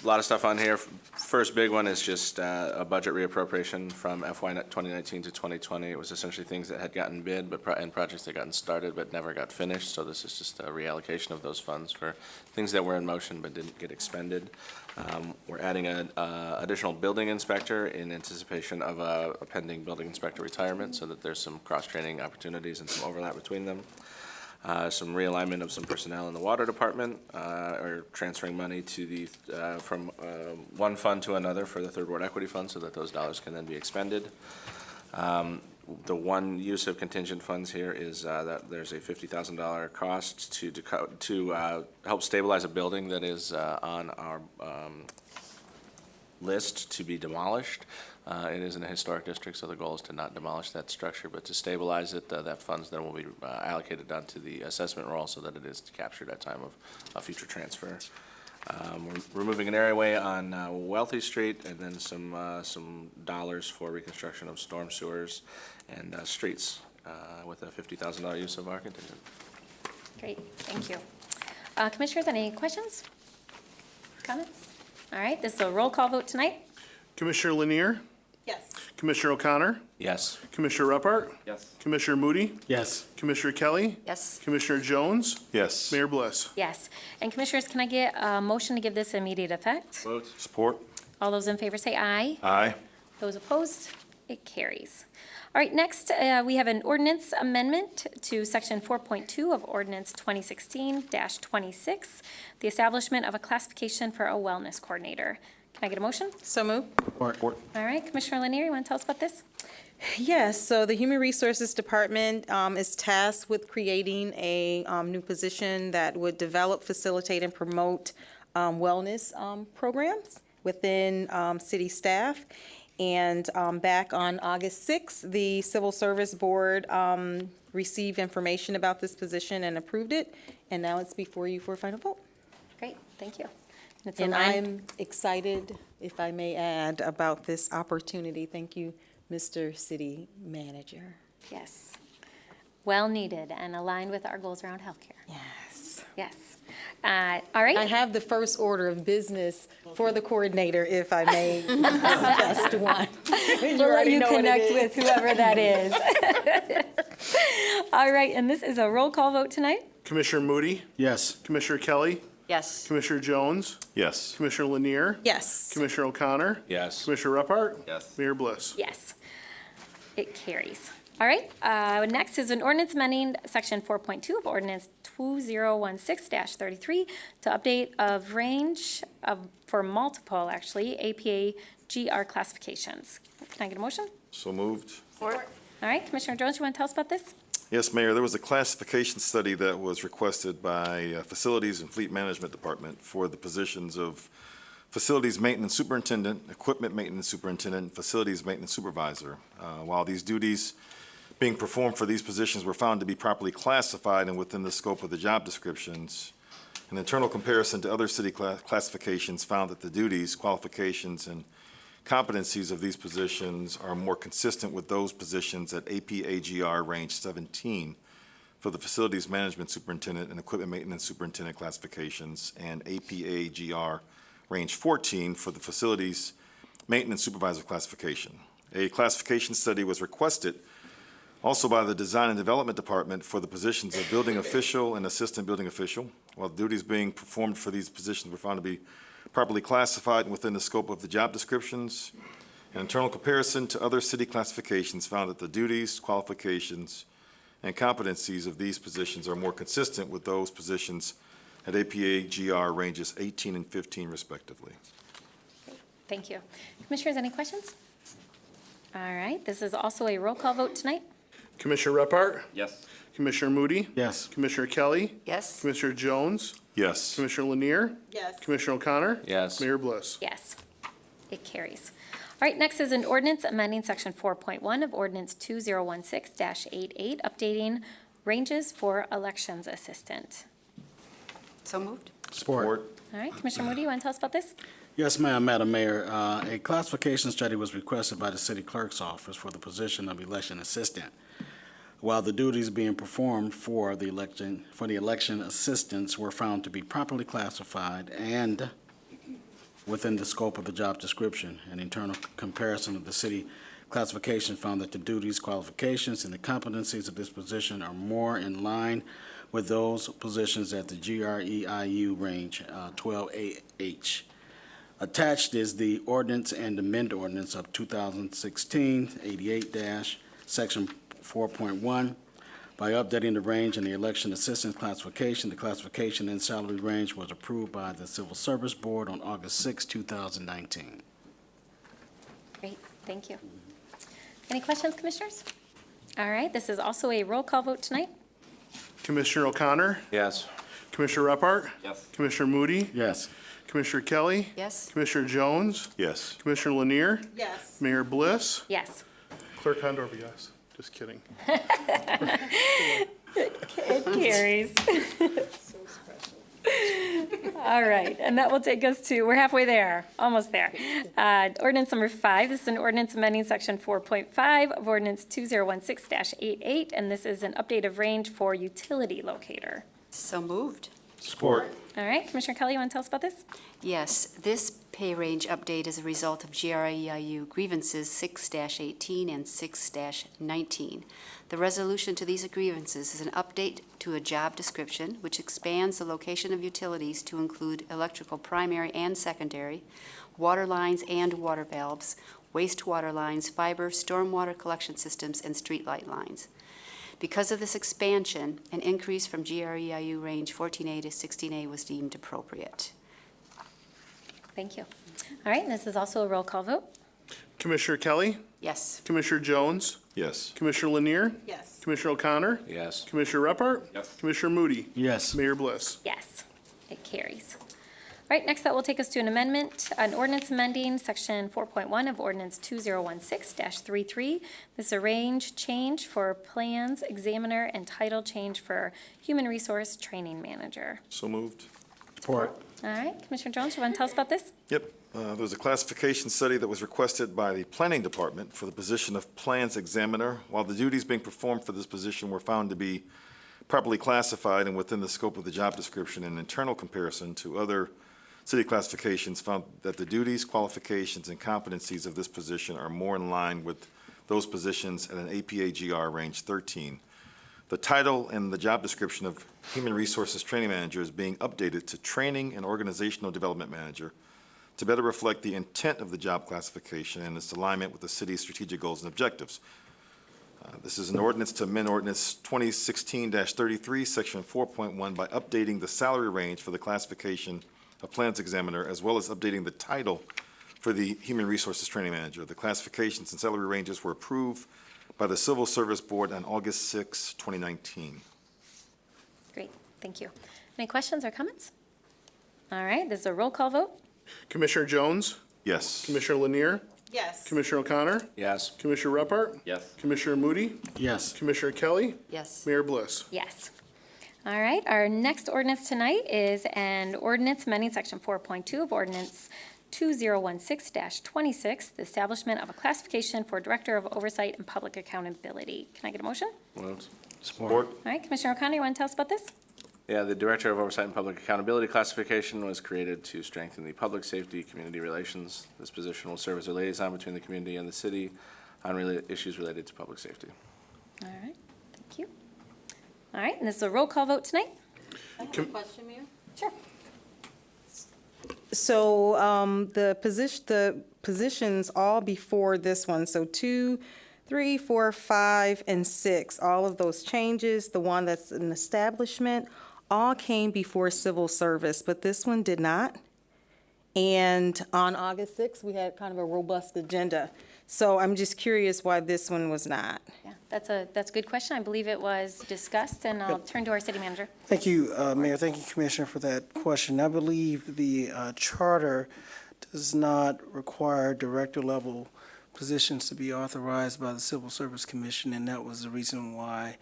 lot of stuff on here. First big one is just a budget reappropriation from FY 2019 to 2020. It was essentially things that had gotten bid and projects that gotten started but never got finished. So this is just a reallocation of those funds for things that were in motion but didn't get expended. We're adding an additional building inspector in anticipation of a pending building inspector retirement, so that there's some cross-training opportunities and some overlap between them. Some realignment of some personnel in the water department, or transferring money to the, from one fund to another for the Third Ward Equity Fund, so that those dollars can then be expended. The one use of contingent funds here is that there's a $50,000 cost to help stabilize a building that is on our list to be demolished. It is in a historic district, so the goal is to not demolish that structure, but to stabilize it. That funds then will be allocated onto the assessment roll so that it is captured at time of a future transfer. We're removing an areaway on Wealthy Street, and then some dollars for reconstruction of storm sewers and streets with a $50,000 use of our contingent. Great, thank you. Commissioners, any questions? Comments? All right, this is a roll call vote tonight. Commissioner Lanier? Yes. Commissioner O'Connor? Yes. Commissioner Repart? Yes. Commissioner Moody? Yes. Commissioner Kelly? Yes. Commissioner Jones? Yes. Mayor Bliss? Yes. And Commissioners, can I get a motion to give this immediate effect? Vote. Support. All those in favor say aye. Aye. Those opposed? It carries. All right, next, we have an ordinance amendment to Section 4.2 of Ordinance 2016-26, the establishment of a classification for a wellness coordinator. Can I get a motion? So moved. Support. All right, Commissioner Lanier, you want to tell us about this? Yes, so the Human Resources Department is tasked with creating a new position that would develop, facilitate, and promote wellness programs within city staff. And back on August 6th, the Civil Service Board received information about this position and approved it, and now it's before you for a final vote. Great, thank you. It's And aligned- I'm excited, if I may add, about this opportunity. Thank you, Mr. City Manager. Yes. Well needed and aligned with our goals around healthcare. Yes. Yes. All right. I have the first order of business for the coordinator, if I may suggest one. We'll let you connect with whoever that is. All right, and this is a roll call vote tonight. Commissioner Moody? Yes. Commissioner Kelly? Yes. Commissioner Jones? Yes. Commissioner Lanier? Yes. Commissioner O'Connor? Yes. Commissioner Repart? Yes. Mayor Bliss? Yes. It carries. All right, next is an ordinance amending section 4.2 of ordinance 2016-33 to update of range of, for multiple, actually, APA GR classifications. Can I get a motion? So moved. All right, Commissioner Jones, you want to tell us about this? Yes, Mayor, there was a classification study that was requested by Facilities and Fleet Management Department for the positions of Facilities Maintenance Superintendent, Equipment Maintenance Superintendent, and Facilities Maintenance Supervisor. While these duties being performed for these positions were found to be properly classified and within the scope of the job descriptions, an internal comparison to other city classifications found that the duties, qualifications, and competencies of these positions are more consistent with those positions at APAGR Range 17 for the Facilities Management Superintendent and Equipment Maintenance Superintendent classifications, and APAGR Range 14 for the Facilities Maintenance Supervisor classification. A classification study was requested also by the Design and Development Department for the positions of Building Official and Assistant Building Official. While the duties being performed for these positions were found to be properly classified and within the scope of the job descriptions, an internal comparison to other city classifications found that the duties, qualifications, and competencies of these positions are more consistent with those positions at APA-GR ranges 18 and 15 respectively. Thank you. Commissioners, any questions? All right, this is also a roll call vote tonight. Commissioner Repart? Yes. Commissioner Moody? Yes. Commissioner Kelly? Yes. Commissioner Jones? Yes. Commissioner Lanier? Yes. Commissioner O'Connor? Yes. Mayor Bliss? Yes, it carries. All right, next is an ordinance amending section 4.1 of ordinance 2016-88, updating ranges for elections assistant. So moved. Support. All right, Commissioner Moody, you want to tell us about this? Yes, ma'am, Madam Mayor. A classification study was requested by the city clerk's office for the position of election assistant. While the duties being performed for the election assistants were found to be properly classified and within the scope of the job description, an internal comparison of the city classification found that the duties, qualifications, and the competencies of this position are more in line with those positions at the GREIU range 12H. Attached is the ordinance and amend ordinance of 2016-88- section 4.1. By updating the range in the election assistant classification, the classification and salary range was approved by the Civil Service Board on August 6, 2019. Great, thank you. Any questions, Commissioners? All right, this is also a roll call vote tonight. Commissioner O'Connor? Yes. Commissioner Repart? Yes. Commissioner Moody? Yes. Commissioner Kelly? Yes. Commissioner Jones? Yes. Commissioner Lanier? Yes. Mayor Bliss? Yes. Clerk Hondorf, yes. Just kidding. It carries. All right, and that will take us to, we're halfway there, almost there. Ordinance number 5, this is an ordinance amending section 4.5 of ordinance 2016-88, and this is an update of range for utility locator. So moved. Support. All right, Commissioner Kelly, you want to tell us about this? Yes, this pay range update is a result of GREIU grievances 6-18 and 6-19. The resolution to these grievances is an update to a job description which expands the location of utilities to include electrical primary and secondary, water lines and water valves, wastewater lines, fiber, stormwater collection systems, and streetlight lines. Because of this expansion, an increase from GREIU range 14A to 16A was deemed appropriate. Thank you. All right, and this is also a roll call vote. Commissioner Kelly? Yes. Commissioner Jones? Yes. Commissioner Lanier? Yes. Commissioner O'Connor? Yes. Commissioner Repart? Yes. Commissioner Moody? Yes. Mayor Bliss? Yes, it carries. All right, next that will take us to an amendment, an ordinance amending section 4.1 of ordinance 2016-33. This is a range change for plans examiner and title change for human resource training manager. So moved. Support. All right, Commissioner Jones, you want to tell us about this? Yep. There was a classification study that was requested by the Planning Department for the position of Plans Examiner. While the duties being performed for this position were found to be properly classified and within the scope of the job description, an internal comparison to other city classifications found that the duties, qualifications, and competencies of this position are more in line with those positions at an APA-GR range 13. The title and the job description of Human Resources Training Manager is being updated to Training and Organizational Development Manager to better reflect the intent of the job classification and its alignment with the city's strategic goals and objectives. This is an ordinance to amend ordinance 2016-33, section 4.1 by updating the salary range for the classification of plans examiner, as well as updating the title for the human resources training manager. The classifications and salary ranges were approved by the Civil Service Board on August 6, 2019. Great, thank you. Any questions or comments? All right, this is a roll call vote. Commissioner Jones? Yes. Commissioner Lanier? Yes. Commissioner O'Connor? Yes. Commissioner Repart? Yes. Commissioner Moody? Yes. Commissioner Kelly? Yes. Mayor Bliss? Yes. All right, our next ordinance tonight is an ordinance amending section 4.2 of ordinance 2016-26, the establishment of a classification for Director of Oversight and Public Accountability. Can I get a motion? Moved. Support. All right, Commissioner O'Connor, you want to tell us about this? Yeah, the Director of Oversight and Public Accountability classification was created to strengthen the public safety, community relations. This position will serve as a liaison between the community and the city on issues related to public safety. All right, thank you. All right, and this is a roll call vote tonight? I have a question, Mayor. Sure. So the positions all before this one, so 2, 3, 4, 5, and 6, all of those changes, the one that's an establishment, all came before civil service, but this one did not. And on August 6th, we had kind of a robust agenda. So I'm just curious why this one was not. Yeah, that's a good question. I believe it was discussed, and I'll turn to our city manager. Thank you, Mayor. Thank you, Commissioner, for that question. I believe the charter does not require director-level positions to be authorized by the Civil Service Commission, and that was the reason why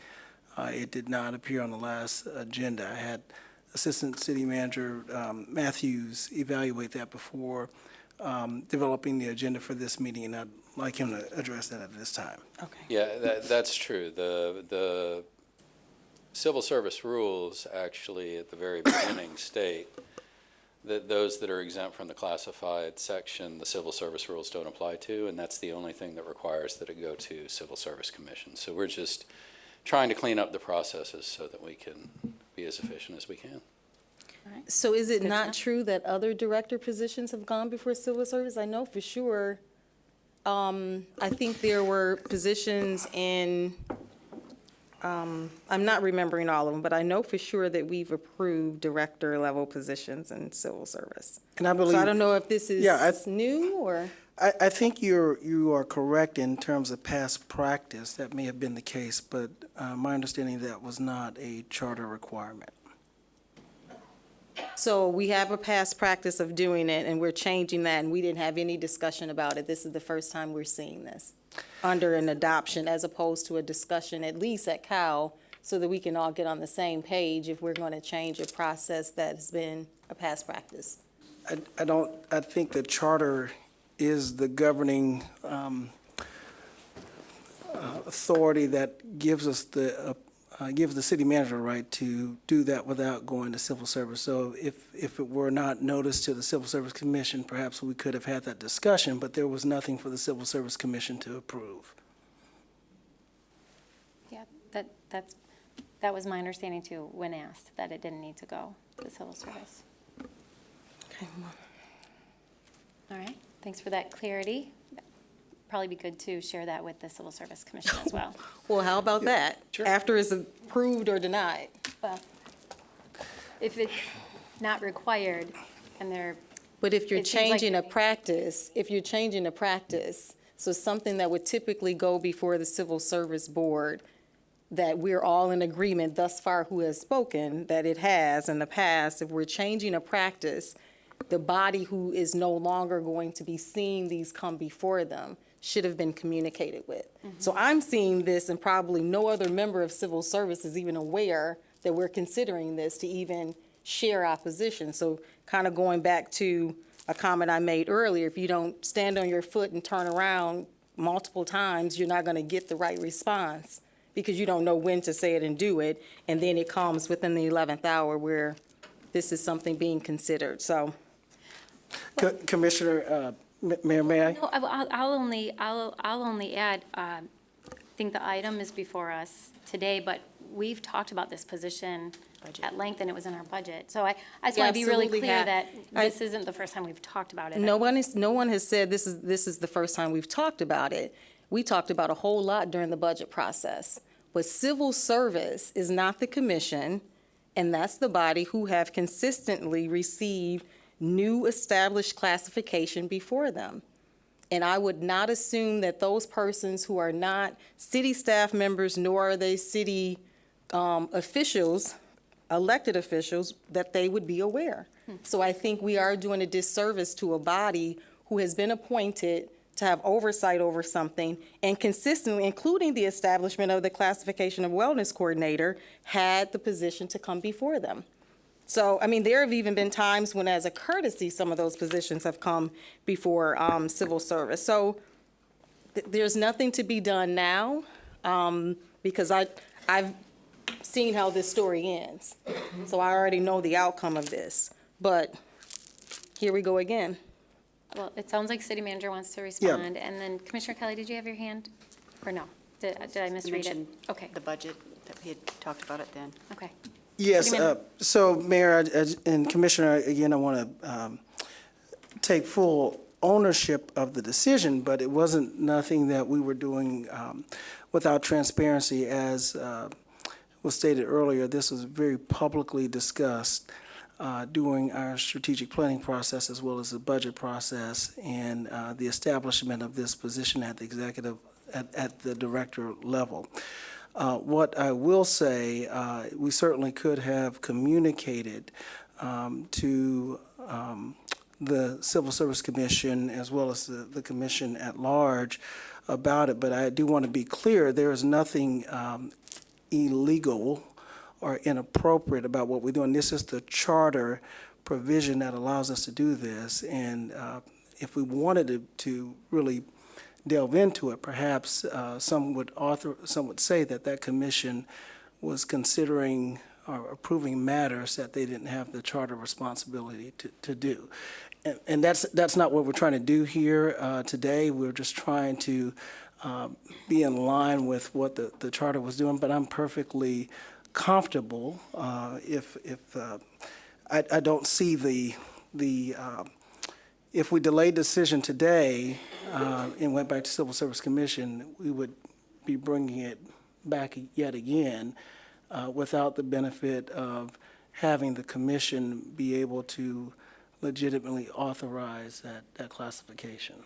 it did not appear on the last agenda. I had Assistant City Manager Matthews evaluate that before developing the agenda for this meeting, and I'd like him to address that at this time. Okay. Yeah, that's true. The civil service rules actually at the very beginning state that those that are exempt from the classified section, the civil service rules don't apply to, and that's the only thing that requires that it go to Civil Service Commission. So we're just trying to clean up the processes so that we can be as efficient as we can. So is it not true that other director positions have gone before civil service? I know for sure, I think there were positions in, I'm not remembering all of them, but I know for sure that we've approved director-level positions in civil service. And I believe, So I don't know if this is Yeah, new or? I think you are correct in terms of past practice. That may have been the case, but my understanding that was not a charter requirement. So we have a past practice of doing it, and we're changing that, and we didn't have any discussion about it. This is the first time we're seeing this under an adoption as opposed to a discussion, at least at Cal, so that we can all get on the same page if we're going to change a process that has been a past practice. I think the charter is the governing authority that gives us gives the city manager the right to do that without going to civil service. So if it were not noticed to the Civil Service Commission, perhaps we could have had that discussion, but there was nothing for the Civil Service Commission to approve. Yeah, that was my understanding too, when asked, that it didn't need to go to the civil service. Okay. All right, thanks for that clarity. Probably be good to share that with the Civil Service Commission as well. Well, how about that? After it's approved or denied? Well, if it's not required and they're. But if you're it seems like- changing a practice, so something that would typically go before the Civil Service Board, that we're all in agreement thus far who has spoken, that it has in the past, if we're changing a practice, the body who is no longer going to be seeing these come before them should have been communicated with. So I'm seeing this, and probably no other member of civil service is even aware that we're considering this to even share our position. So kind of going back to a comment I made earlier, if you don't stand on your foot and turn around multiple times, you're not going to get the right response because you don't know when to say it and do it. And then it comes within the 11th hour where this is something being considered, so. Commissioner, Mayor, may I? No, I'll only add, I think the item is before us today, but we've talked about this position at length, and it was in our budget. So I just want to be really Absolutely clear have. that this isn't the first time we've talked about it. No one has said this is the first time we've talked about it. we talked about a whole lot during the budget process. But civil service is not the commission, and that's the body who have consistently received new established classification before them. And I would not assume that those persons who are not city staff members, nor are they city officials, elected officials, that they would be aware. So I think we are doing a disservice to a body who has been appointed to have oversight over something and consistently, including the establishment of the classification of wellness coordinator, had the position to come before them. So, I mean, there have even been times when, as a courtesy, some of those positions have come before civil service. So there's nothing to be done now because I've seen how this story ends. So I already know the outcome of this. But here we go again. Well, it sounds like city manager wants to respond. And then Commissioner Kelly, did you have your hand? Or no? Did I misread it? Okay. The budget, that we had talked about it then. Okay. Yes, City Manager. so Mayor and Commissioner, again, I want to take full ownership of the decision, but it wasn't nothing that we were doing without transparency. As was stated earlier, this was very publicly discussed during our strategic planning process as well as the budget process and the establishment of this position at the executive, at the director level. What I will say, we certainly could have communicated to the Civil Service Commission as well as the commission at large about it, but I do want to be clear, there is nothing illegal or inappropriate about what we're doing. This is the charter provision that allows us to do this, and if we wanted to really delve into it, perhaps some would say that commission was considering or approving matters that they didn't have the charter responsibility to do. And that's not what we're trying to do here today. We're just trying to be in line with what the charter was doing, but I'm perfectly comfortable if I don't see the if we delayed decision today and went back to Civil Service Commission, we would be bringing it back yet again without the benefit of having the commission be able to legitimately authorize that classification.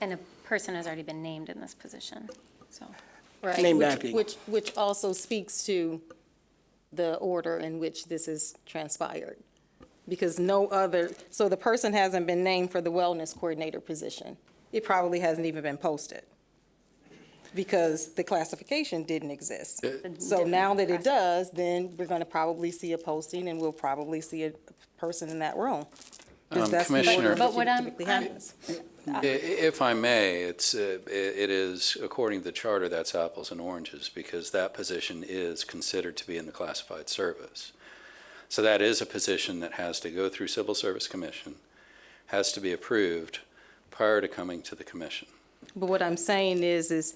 And a person has already been named in this position, so. Right. Named acting. Which also speaks to the order in which this is transpired. Because so the person hasn't been named for the wellness coordinator position. It probably hasn't even been posted because the classification didn't exist. So now that it does, then we're going to probably see a posting and we'll probably see a person in that room. Because that's the Commissioner- order But what that typically happens. If I may, it is, according to the charter, that's apples and oranges, because that position is considered to be in the classified service. So that is a position that has to go through Civil Service Commission, has to be approved prior to coming to the commission. But what I'm saying is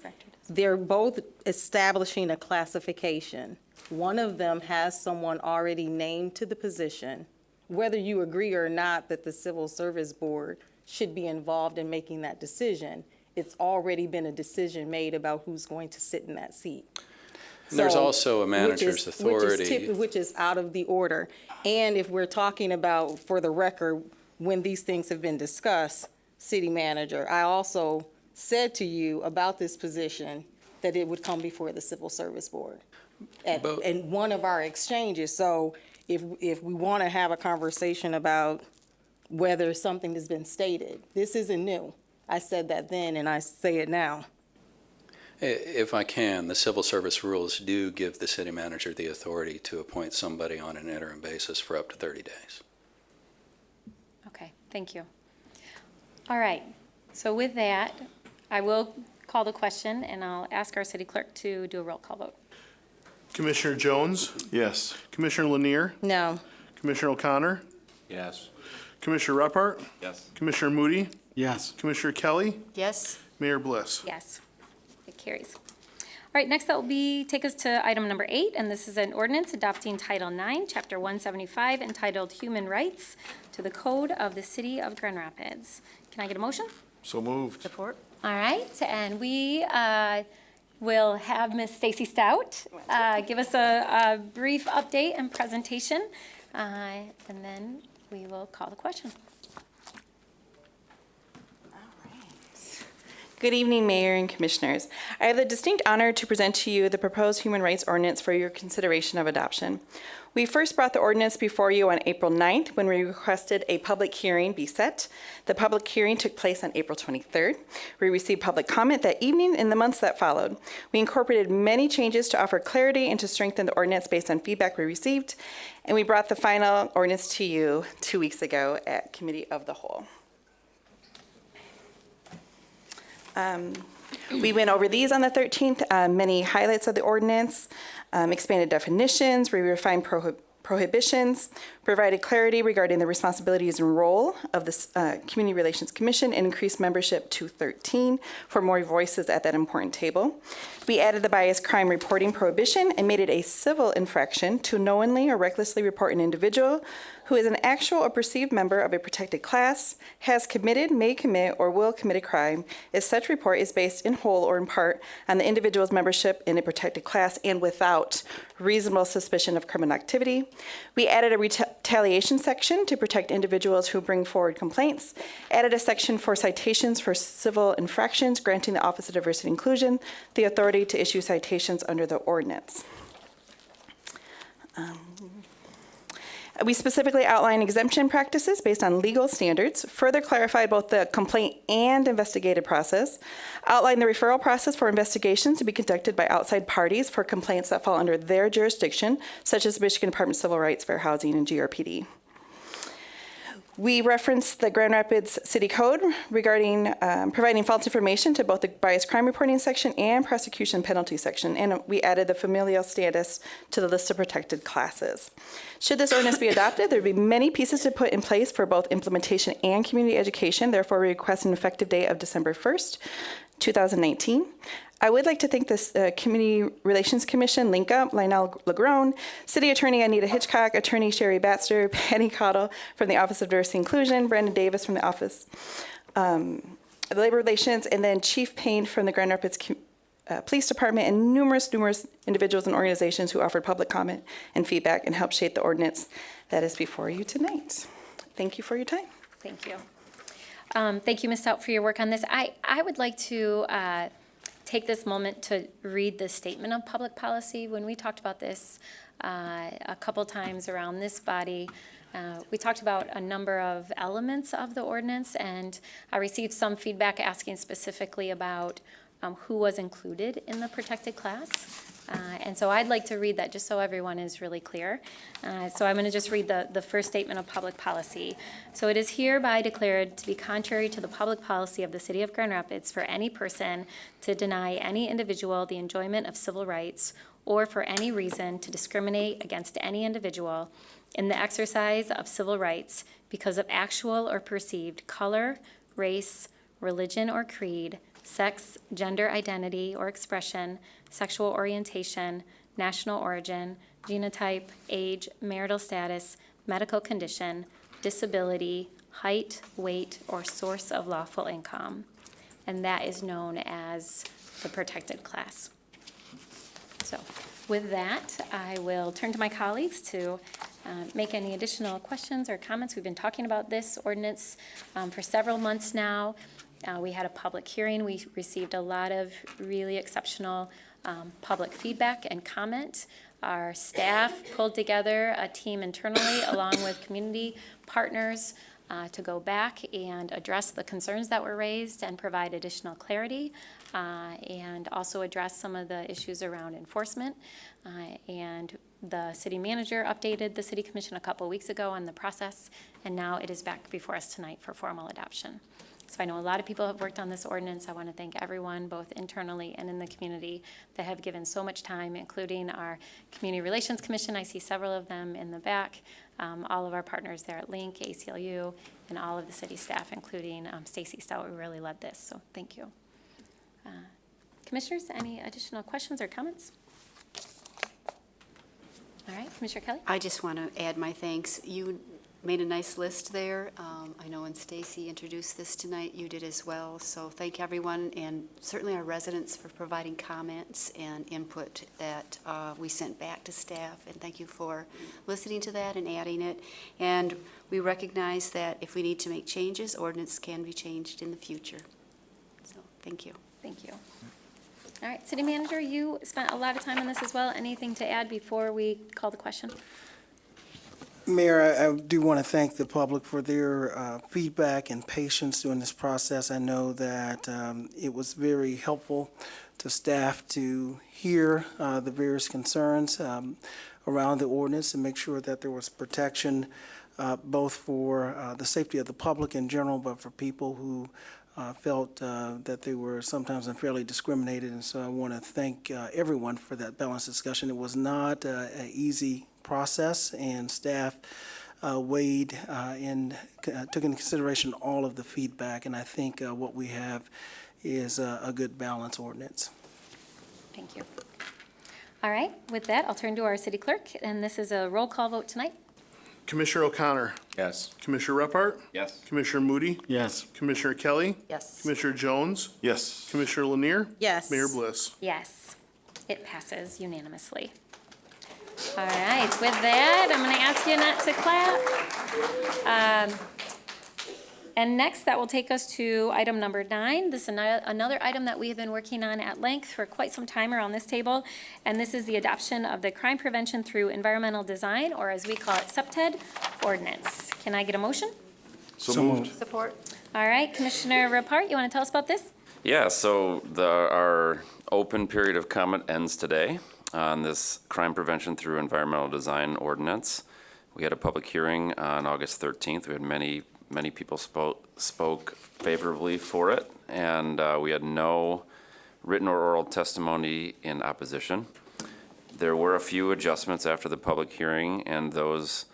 they're both establishing a classification. One of them has someone already named to the position, whether you agree or not that the Civil Service Board should be involved in making that decision. It's already been a decision made about who's going to sit in that seat. There's So, also a manager's authority. Which is out of the order. And if we're talking about, for the record, when these things have been discussed, city manager, I also said to you about this position that it would come before the Civil Service Board in one of our exchanges. So if we want to have a conversation about whether something has been stated, this isn't new. I said that then and I say it now. If I can, the civil service rules do give the city manager the authority to appoint somebody on an interim basis for up to 30 days. Okay, thank you. All right, so with that, I will call the question and I'll ask our city clerk to do a roll call vote. Commissioner Jones? Yes. Commissioner Lanier? No. Commissioner O'Connor? Yes. Commissioner Repart? Yes. Commissioner Moody? Yes. Commissioner Kelly? Yes? Mayor Bliss? Yes, it carries. All right, next that will take us to item number 8, and this is an ordinance adopting Title IX, Chapter 175, entitled Human Rights to the Code of the City of Grand Rapids. Can I get a motion? So moved. Support? All right, and we will have Ms. Stacy Stout give us a brief update and presentation, and then we will call the question. Good evening, Mayor and Commissioners. I have the distinct honor to present to you the proposed Human Rights Ordinance for your consideration of adoption. We first brought the ordinance before you on April 9th when we requested a public hearing be set. The public hearing took place on April 23rd. We received public comment that evening and the months that followed. We incorporated many changes to offer clarity and to strengthen the ordinance based on feedback we received, and we brought the final ordinance to you 2 weeks ago at Committee of the Whole. We went over these on the 13th, many highlights of the ordinance, expanded definitions, we refined prohibitions, provided clarity regarding the responsibilities and role of the Community Relations Commission, and increased membership to 13 for more voices at that important table. We added the bias crime reporting prohibition and made it a civil infraction to knowingly or recklessly report an individual who is an actual or perceived member of a protected class, has committed, may commit, or will commit a crime if such report is based in whole or in part on the individual's membership in a protected class and without reasonable suspicion of criminal activity. We added a retaliation section to protect individuals who bring forward complaints, added a section for citations for civil infractions, granting the Office of Diversity and Inclusion the authority to issue citations under the ordinance. We specifically outlined exemption practices based on legal standards, further clarified both the complaint and investigative process, outlined the referral process for investigations to be conducted by outside parties for complaints that fall under their jurisdiction, such as Michigan Department of Civil Rights, Fair Housing, and GRPD. We referenced the Grand Rapids City Code regarding providing false information to both the bias crime reporting section and prosecution penalty section, and we added the familial status to the list of protected classes. Should this ordinance be adopted, there would be many pieces to put in place for both implementation and community education. Therefore, we request an effective date of December 1st, 2019. I would like to thank this Community Relations Commission, Link Up, Lionel Lagrone, City Attorney Anita Hitchcock, Attorney Sherry Batster, Patty Cottle from the Office of Diversity and Inclusion, Brandon Davis from the Office of Labor Relations, and then Chief Payne from the Grand Rapids Police Department, and numerous individuals and organizations who offered public comment and feedback and helped shape the ordinance that is before you tonight. Thank you for your time. Thank you. Thank you, Ms. Stout, for your work on this. I would like to take this moment to read the statement of public policy. When we talked about this a couple times around this body, we talked about a number of elements of the ordinance, and I received some feedback asking specifically about who was included in the protected class. And so I'd like to read that just so everyone is really clear. So I'm going to just read the first statement of public policy. So it is hereby declared to be contrary to the public policy of the City of Grand Rapids for any person to deny any individual the enjoyment of civil rights or for any reason to discriminate against any individual in the exercise of civil rights because of actual or perceived color, race, religion or creed, sex, gender identity or expression, sexual orientation, national origin, genotype, age, marital status, medical condition, disability, height, weight, or source of lawful income. And that is known as the protected class. So with that, I will turn to my colleagues to make any additional questions or comments. We've been talking about this ordinance for several months now. We had a public hearing. We received a lot of really exceptional public feedback and comment. Our staff pulled together a team internally along with community partners to go back and address the concerns that were raised and provide additional clarity and also address some of the issues around enforcement. And the city manager updated the city commission a couple weeks ago on the process, and now it is back before us tonight for formal adoption. So I know a lot of people have worked on this ordinance. I want to thank everyone, both internally and in the community, that have given so much time, including our Community Relations Commission. I see several of them in the back, all of our partners there at Link, ACLU, and all of the city staff, including Stacy Stout, who really led this. So thank you. Commissioners, any additional questions or comments? All right, Commissioner Kelly? I just want to add my thanks. You made a nice list there. I know when Stacy introduced this tonight, you did as well. So thank everyone, and certainly our residents for providing comments and input that we sent back to staff. And thank you for listening to that and adding it. And we recognize that if we need to make changes, ordinance can be changed in the future. So thank you. Thank you. All right, City Manager, you spent a lot of time on this as well. Anything to add before we call the question? Mayor, I do want to thank the public for their feedback and patience during this process. I know that it was very helpful to staff to hear the various concerns around the ordinance and make sure that there was protection both for the safety of the public in general, but for people who felt that they were sometimes unfairly discriminated. And so I want to thank everyone for that balanced discussion. It was not an easy process, and staff weighed and took into consideration all of the feedback. And I think what we have is a good balance ordinance. Thank you. All right, with that, I'll turn to our city clerk, and this is a roll call vote tonight. Commissioner O'Connor. Yes. Commissioner Repart. Yes. Commissioner Moody. Yes. Commissioner Kelly. Yes. Commissioner Jones. Yes. Commissioner Lanier. Yes. Mayor Bliss. Yes, it passes unanimously. All right, with that, I'm going to ask you not to clap. And next, that will take us to item number 9. This is another item that we have been working on at length for quite some time around this table, and this is the adoption of the Crime Prevention Through Environmental Design, or as we call it, CPTED ordinance. Can I get a motion? So moved. Support. All right, Commissioner Repart, you want to tell us about this? Yeah, so our open period of comment ends today on this Crime Prevention Through Environmental Design ordinance. We had a public hearing on August 13th. We had many people spoke favorably for it, and we had no written or oral testimony in opposition. There were a few adjustments after the public hearing, and those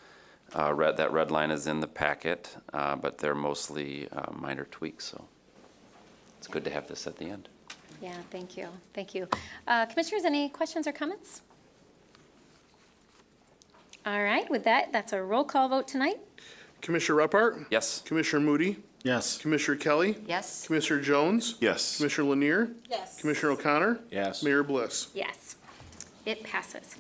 that red line is in the packet, but they're mostly minor tweaks, so it's good to have this at the end. Yeah, thank you. Thank you. Commissioners, any questions or comments? All right, with that, that's a roll call vote tonight. Commissioner Repart. Yes. Commissioner Moody. Yes. Commissioner Kelly. Yes. Commissioner Jones. Yes. Commissioner Lanier. Yes. Commissioner O'Connor. Yes. Mayor Bliss. Yes, it passes.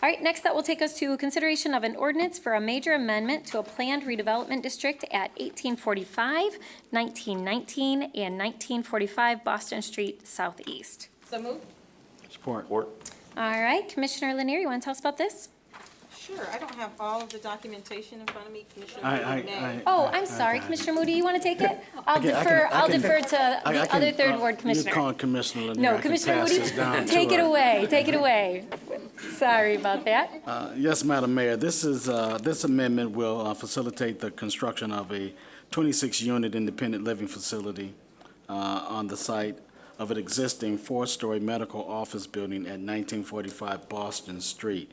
All right, next that will take us to consideration of an ordinance for a major amendment to a planned redevelopment district at 1845, 1919, and 1945 Boston Street Southeast. So moved. Support. All right, Commissioner Lanier, you want to tell us about this? Sure, I don't have all of the documentation in front of me, Commissioner. Oh, I'm sorry, Commissioner Moody, you want to take it? I'll I can- defer to the other third ward You commissioner. call Commissioner Lanier. I No, can Commissioner pass Moody, this down to take it her. away, take it away. Sorry about that. Yes, Madam Mayor, this amendment will facilitate the construction of a 26-unit independent living facility on the site of an existing 4-story medical office building at 1945 Boston Street.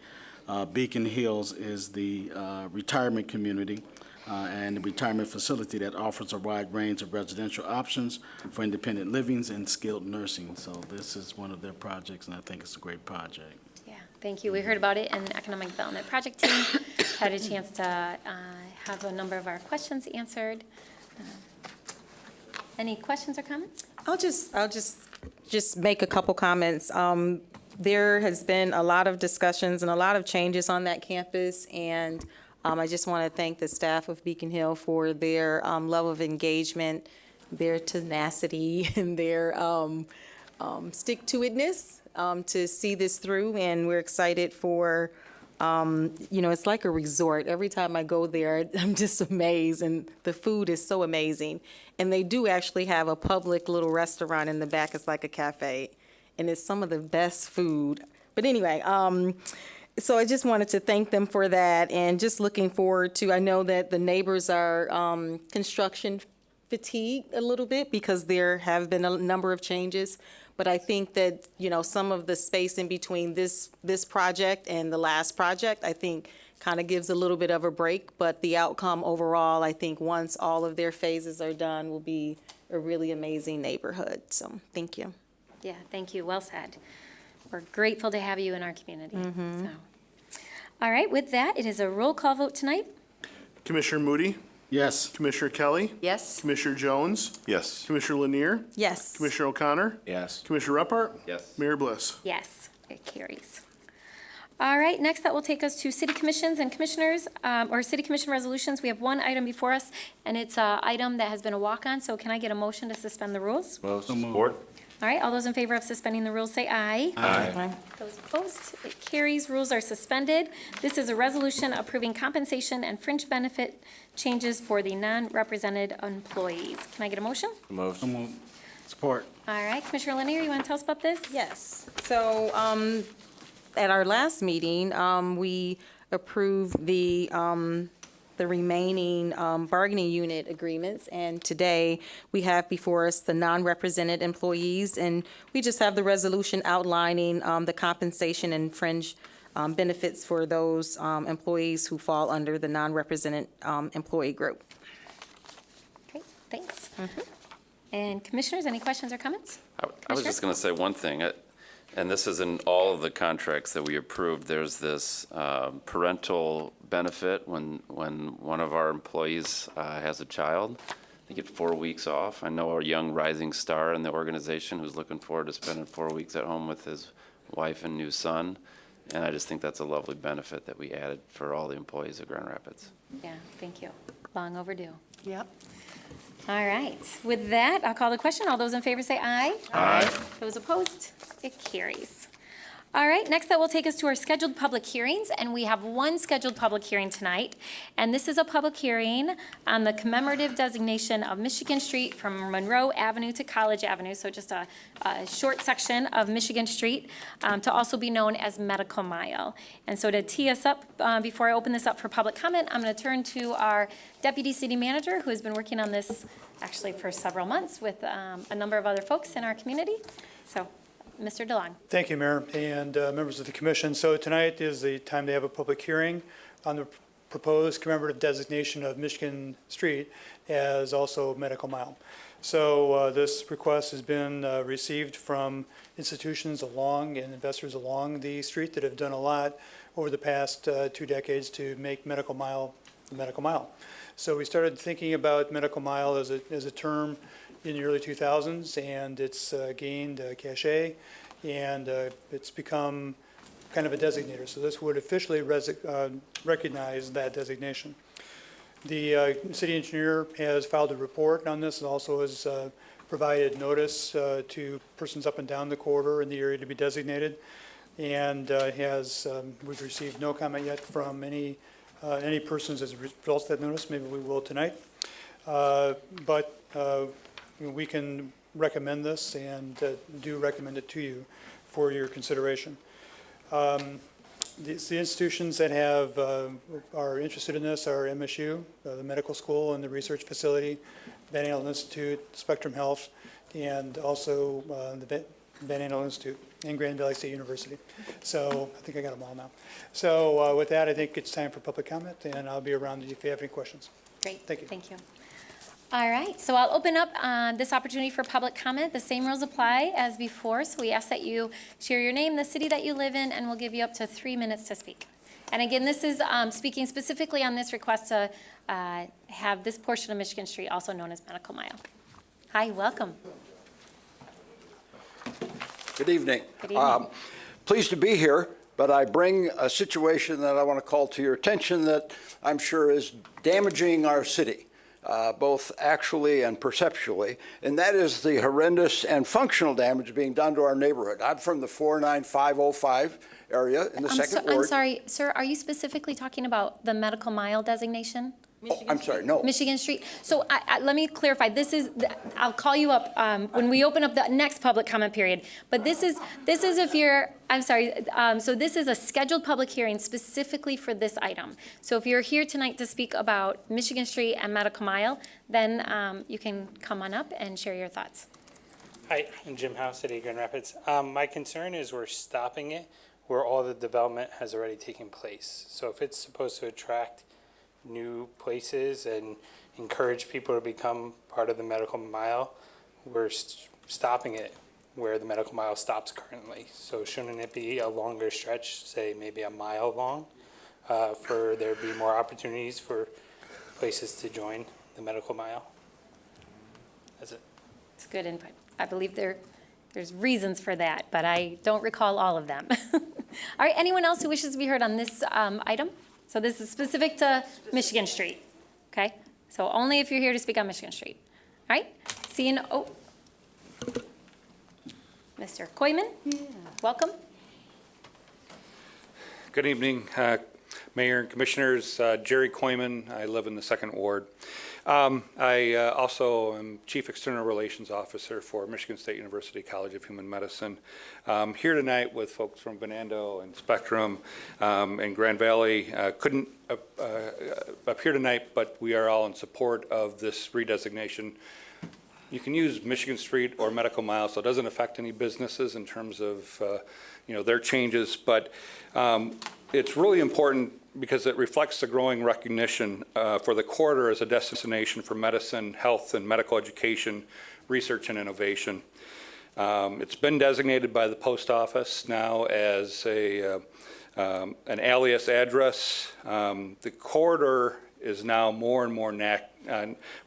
Beacon Hills is the retirement community and the retirement facility that offers a wide range of residential options for independent livings and skilled nursing. So this is one of their projects, and I think it's a great project. Yeah, thank you. We heard about it in the Economic Development Project team. Had a chance to have a number of our questions answered. Any questions or comments? I'll just make a couple comments. There has been a lot of discussions and a lot of changes on that campus, and I just want to thank the staff of Beacon Hill for their level of engagement, their tenacity, and their stick-to-itness to see this through, and we're excited for, it's like a resort. Every time I go there, I'm just amazed, and the food is so amazing. And they do actually have a public little restaurant in the back. It's like a cafe, and it's some of the best food. But anyway, so I just wanted to thank them for that, and just looking forward to, I know that the neighbors are construction fatigued a little bit because there have been a number of changes. But I think that, some of the space in between this project and the last project, I think kind of gives a little bit of a break. But the outcome overall, I think once all of their phases are done, will be a really amazing neighborhood. So thank you. Yeah, thank you. Well said. We're grateful to have you in our community. So, all right, with that, it is a roll call vote tonight. Commissioner Moody, Yes. Commissioner Kelly, Yes? Commissioner Jones, Yes. Commissioner Lanier, Yes. Commissioner O'Connor, Yes. Commissioner Repart, Yes. Mayor Bliss. Yes, it carries. All right, next that will take us to city commissions and commissioners, or city commission resolutions. We have one item before us, and it's an item that has been a walk-on, so can I get a motion to suspend the rules? Move. Support. All right, all those in favor of suspending the rules say aye. Aye. Those opposed, it carries. Rules are suspended. This is a resolution approving compensation and fringe benefit changes for the non-represented employees. Can I get a motion? Move. Support. All right, Commissioner Lanier, you want to tell us about this? Yes. So, at our last meeting, we approved the remaining bargaining unit agreements, and today we have before us the non-represented employees, and we just have the resolution outlining the compensation and fringe benefits for those employees who fall under the non-represented employee group. Okay, thanks. And commissioners, any questions or comments? I was just going to say one thing, and this is in all of the contracts that we approved. There's this parental benefit when one of our employees has a child. They get 4 weeks off. I know a young rising star in the organization who's looking forward to spending 4 weeks at home with his wife and new son. And I just think that's a lovely benefit that we added for all the employees of Grand Rapids. Yeah, thank you. Long overdue. Yep. All right, with that, I'll call the question. All those in favor say aye. Aye. Those opposed, it carries. All right, next that will take us to our scheduled public hearings, and we have one scheduled public hearing tonight. And this is a public hearing on the commemorative designation of Michigan Street from Monroe Avenue to College Avenue, so just a short section of Michigan Street, to also be known as Medical Mile. And so to tee us up, before I open this up for public comment, I'm going to turn to our Deputy City Manager, who has been working on this actually for several months with a number of other folks in our community. So, Mr. DeLong. Thank you, Mayor, and members of the commission. So tonight is the time to have a public hearing on the proposed commemorative designation of Michigan Street as also Medical Mile. So this request has been received from institutions along and investors along the street that have done a lot over the past 2 decades to make Medical Mile the Medical Mile. So we started thinking about Medical Mile as a term in the early 2000s, and it's gained cachet, and it's become kind of a designator. So this would officially recognize that designation. The city engineer has filed a report on this and also has provided notice to persons up and down the corridor in the area to be designated, and we've received no comment yet from any persons as a result of that notice. Maybe we will tonight. But we can recommend this and do recommend it to you for your consideration. The institutions that are interested in this are MSU, the medical school and the research facility, Van Andel Institute, Spectrum Health, and also the Van Andel Institute and Grand Valley State University. So I think I got them all now. So with that, I think it's time for public comment, and I'll be around if you have any questions. Great. Thank you. Thank you. All right, so I'll open up this opportunity for public comment. The same rules apply as before, so we ask that you share your name, the city that you live in, and we'll give you up to 3 minutes to speak. And again, this is speaking specifically on this request to have this portion of Michigan Street also known as Medical Mile. Hi, welcome. Good evening. Good evening. Pleased to be here, but I bring a situation that I want to call to your attention that I'm sure is damaging our city. Both actually and perceptually, and that is the horrendous and functional damage being done to our neighborhood. I'm from the 49505 area in the second ward. I'm sorry, sir, are you specifically talking about the Medical Mile designation? I'm sorry, no. Michigan Street. So let me clarify. This is, I'll call you up when we open up the next public comment period. But this is if you're, I'm sorry, so this is a scheduled public hearing specifically for this item. So if you're here tonight to speak about Michigan Street and Medical Mile, then you can come on up and share your thoughts. Hi, I'm Jim Howe, City of Grand Rapids. My concern is we're stopping it where all the development has already taken place. So if it's supposed to attract new places and encourage people to become part of the Medical Mile, we're stopping it where the Medical Mile stops currently. So shouldn't it be a longer stretch, say maybe a mile long, for there to be more opportunities for places to join the medical mile. That's it. It's good input. I believe there's reasons for that, but I don't recall all of them. All right, anyone else who wishes to be heard on this item? So this is specific to Michigan Street, okay? So only if you're here to speak on Michigan Street. All right, Mr. Koyman, welcome. Good evening, Mayor and Commissioners. Jerry Koyman. I live in the 2nd Ward. I also am Chief External Relations Officer for Michigan State University College of Human Medicine. Here tonight with folks from Venando and Spectrum and Grand Valley. Couldn't appear tonight, but we are all in support of this redesignation. You can use Michigan Street or Medical Mile, so it doesn't affect any businesses in terms of their changes, but it's really important because it reflects the growing recognition for the corridor as a destination for medicine, health, and medical education, research, and innovation. It's been designated by the post office now as an alias address. The corridor is now more and more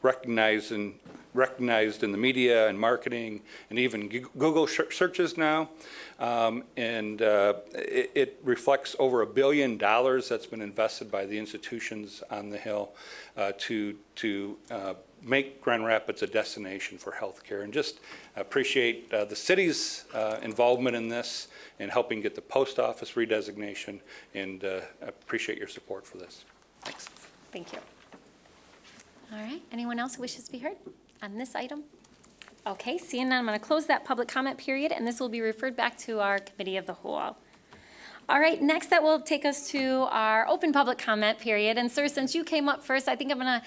recognized in the media and marketing and even Google searches now. It reflects over $1 billion that's been invested by the institutions on the Hill to make Grand Rapids a destination for healthcare, and just appreciate the city's involvement in this and helping get the post office redesignation, and appreciate your support for this. Thanks. Thank you. All right, anyone else who wishes to be heard on this item? Okay, seeing none, I'm going to close that public comment period, and this will be referred back to our committee of the whole. All right, next that will take us to our open public comment period. And sir, since you came up first, I think I'm gonna,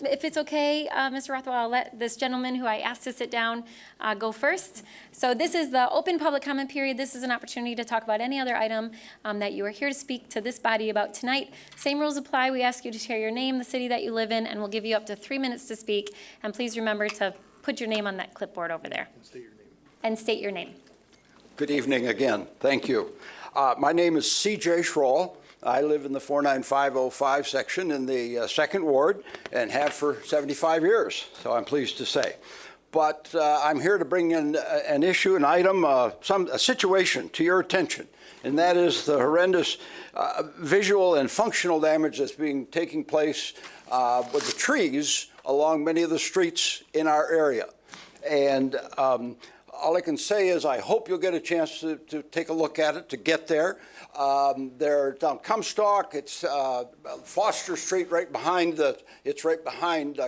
if it's okay, Mr. Rothwell, I'll let this gentleman who I asked to sit down go first. So this is the open public comment period. This is an opportunity to talk about any other item that you are here to speak to this body about tonight. Same rules apply. We ask you to share your name, the city that you live in, and we'll give you up to 3 minutes to speak. And please remember to put your name on that clipboard over there. And state your name. And state your name. Good evening again. Thank you. My name is C.J. Schroll. I live in the 49505 section in the 2nd Ward and have for 75 years, so I'm pleased to say. But I'm here to bring in an issue, an item, a situation to your attention, and that is the horrendous visual and functional damage that's taking place with the trees along many of the streets in our area. And all I can say is I hope you'll get a chance to take a look at it, to get there. They're down Comstock. It's Foster Street right behind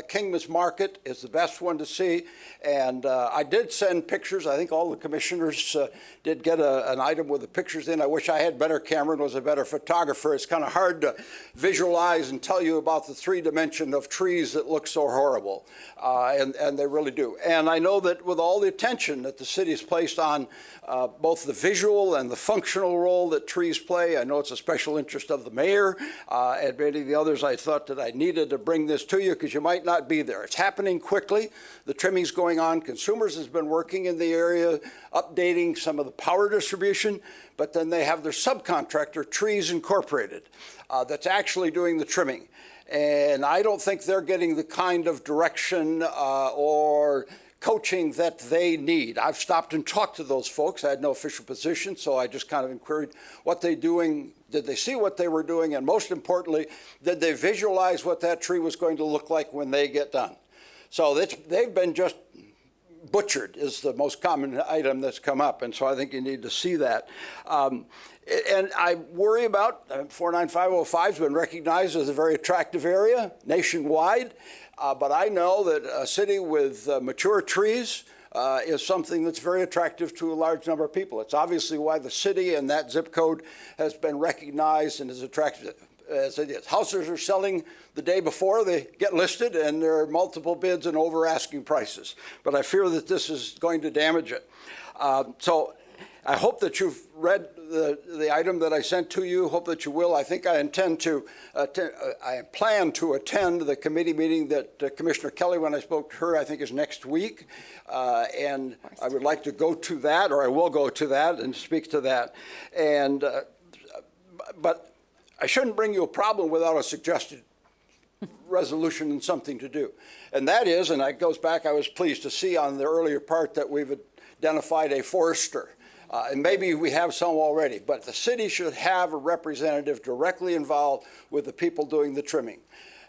Kingman's Market is the best one to see. And I did send pictures. I think all the commissioners did get an item with the pictures in. I wish I had better camera and was a better photographer. It's kind of hard to visualize and tell you about the 3-dimension of trees that look so horrible. And they really do. And I know that with all the attention that the city has placed on both the visual and the functional role that trees play, I know it's a special interest of the mayor and many of the others. I thought that I needed to bring this to you because you might not be there. It's happening quickly. The trimming's going on. Consumers has been working in the area, updating some of the power distribution, but then they have their subcontractor, Trees Incorporated, that's actually doing the trimming. And I don't think they're getting the kind of direction or coaching that they need. I've stopped and talked to those folks. I had no official position, so I just kind of inquired what they're doing. Did they see what they were doing? And most importantly, did they visualize what that tree was going to look like when they get done? So they've been just butchered is the most common item that's come up, and so I think you need to see that. And I worry about 49505 has been recognized as a very attractive area nationwide, but I know that a city with mature trees is something that's very attractive to a large number of people. It's obviously why the city and that zip code has been recognized and is attractive as it is. Houses are selling the day before they get listed, and there are multiple bids and over asking prices. But I fear that this is going to damage it. So I hope that you've read the item that I sent to you. Hope that you will. I think I plan to attend the committee meeting that Commissioner Kelly, when I spoke to her, I think is next week. And I would like to go to that, or I will go to that and speak to that. And but I shouldn't bring you a problem without a suggested resolution and something to do. And that is, and that goes back, I was pleased to see on the earlier part that we've identified a forester. And maybe we have some already, but the city should have a representative directly involved with the people doing the trimming.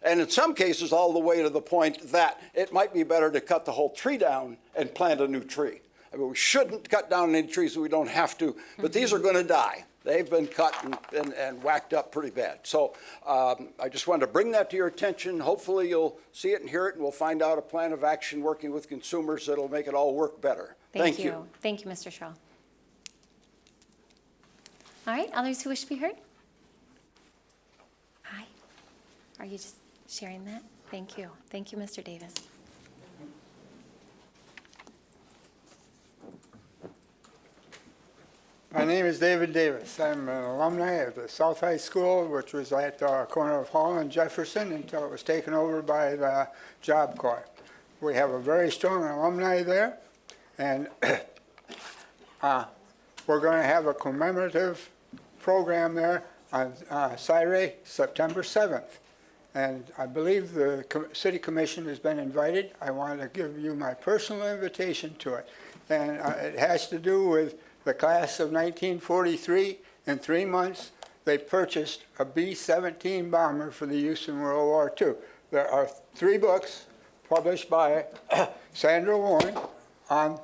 And in some cases, all the way to the point that it might be better to cut the whole tree down and plant a new tree. I mean, we shouldn't cut down any trees that we don't have to, but these are going to die. They've been cut and whacked up pretty bad. So I just wanted to bring that to your attention. Hopefully you'll see it and hear it, and we'll find out a plan of action working with consumers that'll make it all work better. Thank you. Thank you, Mr. Shaw. All right, others who wish to be heard? Hi. Are you just sharing that? Thank you. Thank you, Mr. Davis. My name is David Davis. I'm an alumni of the South High School, which was at the corner of Hall and Jefferson until it was taken over by the Job Corps. We have a very strong alumni there, and we're going to have a commemorative program there on Saturday, September 7th. And I believe the City Commission has been invited. I want to give you my personal invitation to it. And it has to do with the class of 1943. In 3 months, they purchased a B-17 bomber for the use in World War II. There are 3 books published by Sandra Warren on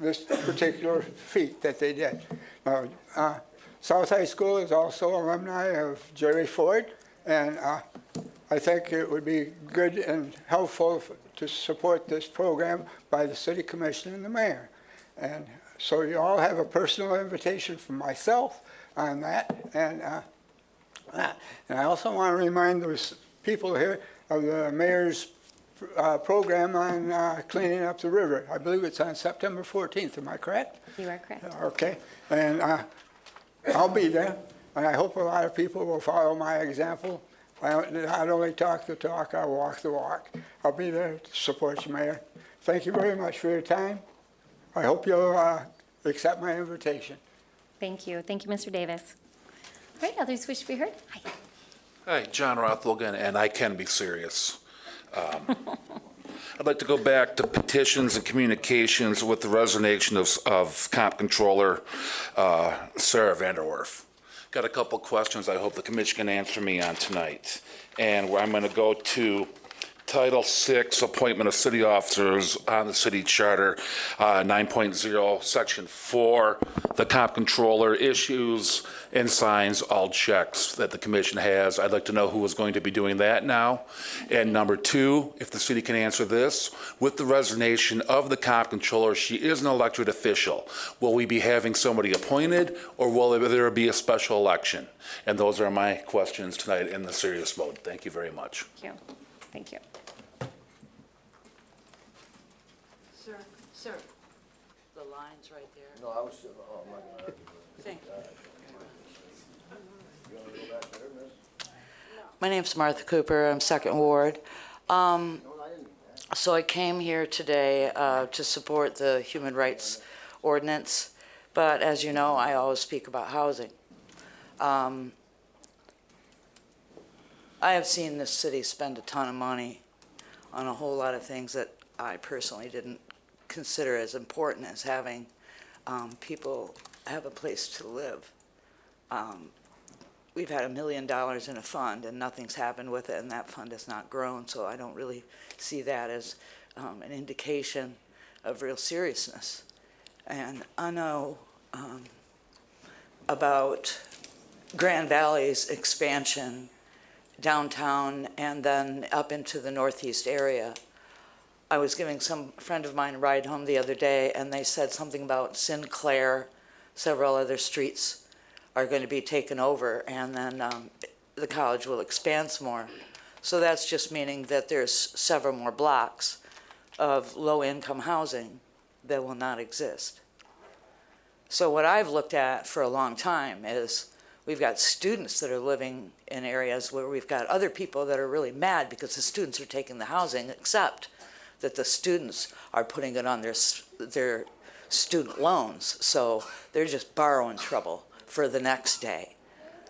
this particular feat that they did. Now, South High School is also alumni of Jerry Ford, and I think it would be good and helpful to support this program by the City Commission and the Mayor. And so you all have a personal invitation from myself on that. And I also want to remind those people here of the Mayor's program on cleaning up the river. I believe it's on September 14th. Am I correct? You are correct. Okay. And I'll be there. And I hope a lot of people will follow my example. I not only talk the talk, I walk the walk. I'll be there to support you, Mayor. Thank you very much for your time. I hope you'll accept my invitation. Thank you. Thank you, Mr. Davis. All right, others wish to be heard? Hi. Hi, John Rothwell again, and I can be serious. I'd like to go back to petitions and communications with the resignation of Comp Controller Sarah Vanderwerf. Got a couple questions I hope the commission can answer me on tonight. And where I'm going to go to Title VI, Appointment of City Officers on the City Charter, 9.0, Section 4. The Comp Controller issues and signs all checks that the commission has. I'd like to know who is going to be doing that now. And number 2, if the city can answer this, with the resignation of the Comp Controller, she is an elected official. Will we be having somebody appointed, or will there be a special election? And those are my questions tonight in the serious mode. Thank you very much. Thank you. Thank you. Sir, the line's right there. No, I was, oh, I'm not gonna argue. Thank you. You wanna go back there, miss? My name's Martha Cooper. I'm Second Ward. So I came here today to support the human rights ordinance, but as you know, I always speak about housing. I have seen this city spend a ton of money on a whole lot of things that I personally didn't consider as important as having people have a place to live. We've had $1 million in a fund and nothing's happened with it, and that fund has not grown, so I don't really see that as an indication of real seriousness. And I know about Grand Valley's expansion downtown and then up into the northeast area. I was giving some friend of mine a ride home the other day, and they said something about Sinclair, several other streets are going to be taken over, and then the college will expand some more. So that's just meaning that there's several more blocks of low-income housing that will not exist. So what I've looked at for a long time is we've got students that are living in areas where we've got other people that are really mad because the students are taking the housing, except that the students are putting it on their student loans. So they're just borrowing trouble for the next day.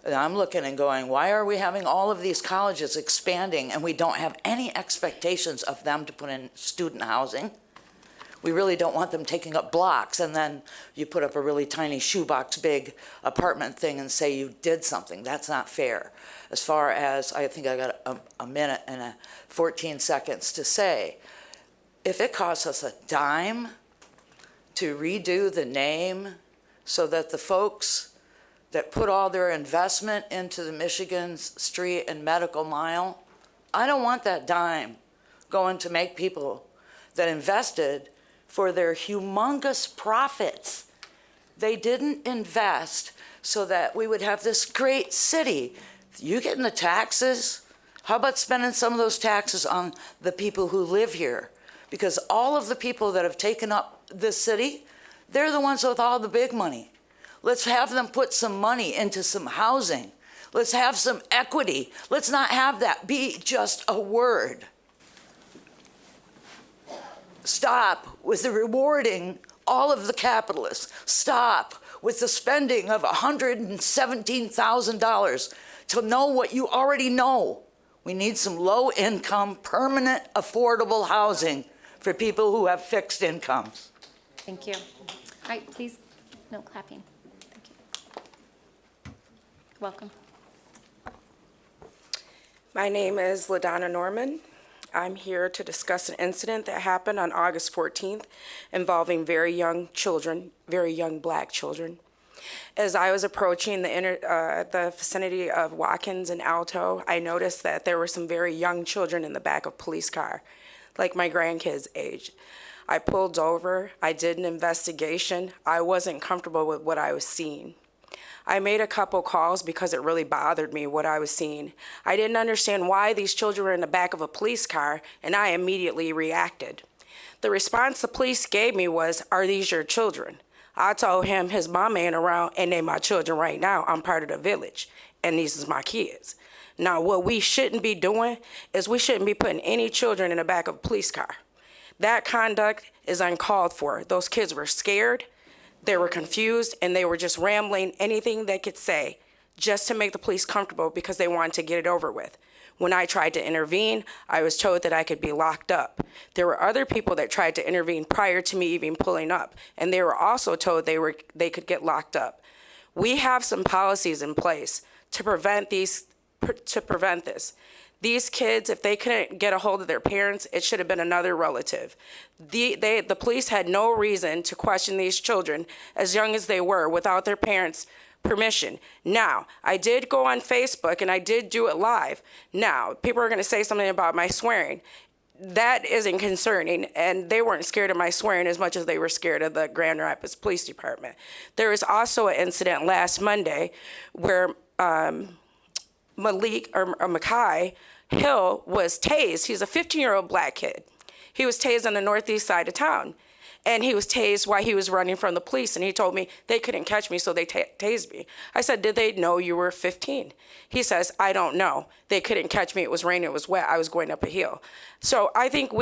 And I'm looking and going, why are we having all of these colleges expanding and we don't have any expectations of them to put in student housing? We really don't want them taking up blocks, and then you put up a really tiny shoebox big apartment thing and say you did something. That's not fair. As far as, I think I got a minute and 14 seconds to say, if it costs us a dime to redo the name so that the folks that put all their investment into the Michigan Street and Medical Mile, I don't want that dime going to make people that invested for their humongous profits. They didn't invest so that we would have this great city. You getting the taxes? How about spending some of those taxes on the people who live here? Because all of the people that have taken up this city, they're the ones with all the big money. Let's have them put some money into some housing. Let's have some equity. Let's not have that be just a word. Stop with the rewarding all of the capitalists. Stop with the spending of $117,000 to know what you already know. We need some low-income, permanent, affordable housing for people who have fixed incomes. Thank you. All right, please, no clapping. Thank you. Welcome. My name is LaDonna Norman. I'm here to discuss an incident that happened on August 14th involving very young children, very young Black children. As I was approaching the vicinity of Watkins and Alto, I noticed that there were some very young children in the back of a police car, like my grandkids' age. I pulled over, I did an investigation. I wasn't comfortable with what I was seeing. I made a couple calls because it really bothered me what I was seeing. I didn't understand why these children were in the back of a police car, and I immediately reacted. The response the police gave me was, "Are these your children?" I told him his mom ain't around and they my children right now. I'm part of the village, and these is my kids. Now, what we shouldn't be doing is we shouldn't be putting any children in the back of a police car. That conduct is uncalled for. Those kids were scared. They were confused, and they were just rambling anything they could say just to make the police comfortable because they wanted to get it over with. When I tried to intervene, I was told that I could be locked up. There were other people that tried to intervene prior to me even pulling up, and they were also told they could get locked up. We have some policies in place to prevent this. These kids, if they couldn't get a hold of their parents, it should have been another relative. The police had no reason to question these children, as young as they were, without their parents' permission. Now, I did go on Facebook and I did do it live. Now, people are going to say something about my swearing. That isn't concerning, and they weren't scared of my swearing as much as they were scared of the Grand Rapids Police Department. There was also an incident last Monday where Makai Hill was tased. He's a 15-year-old Black kid. He was tased on the northeast side of town. And he was tased while he was running from the police. And he told me they couldn't catch me, so they tased me. I said, "Did they know you were 15? He says, "I don't know. They couldn't catch me. It was raining. It was wet. I was going up a hill." So I think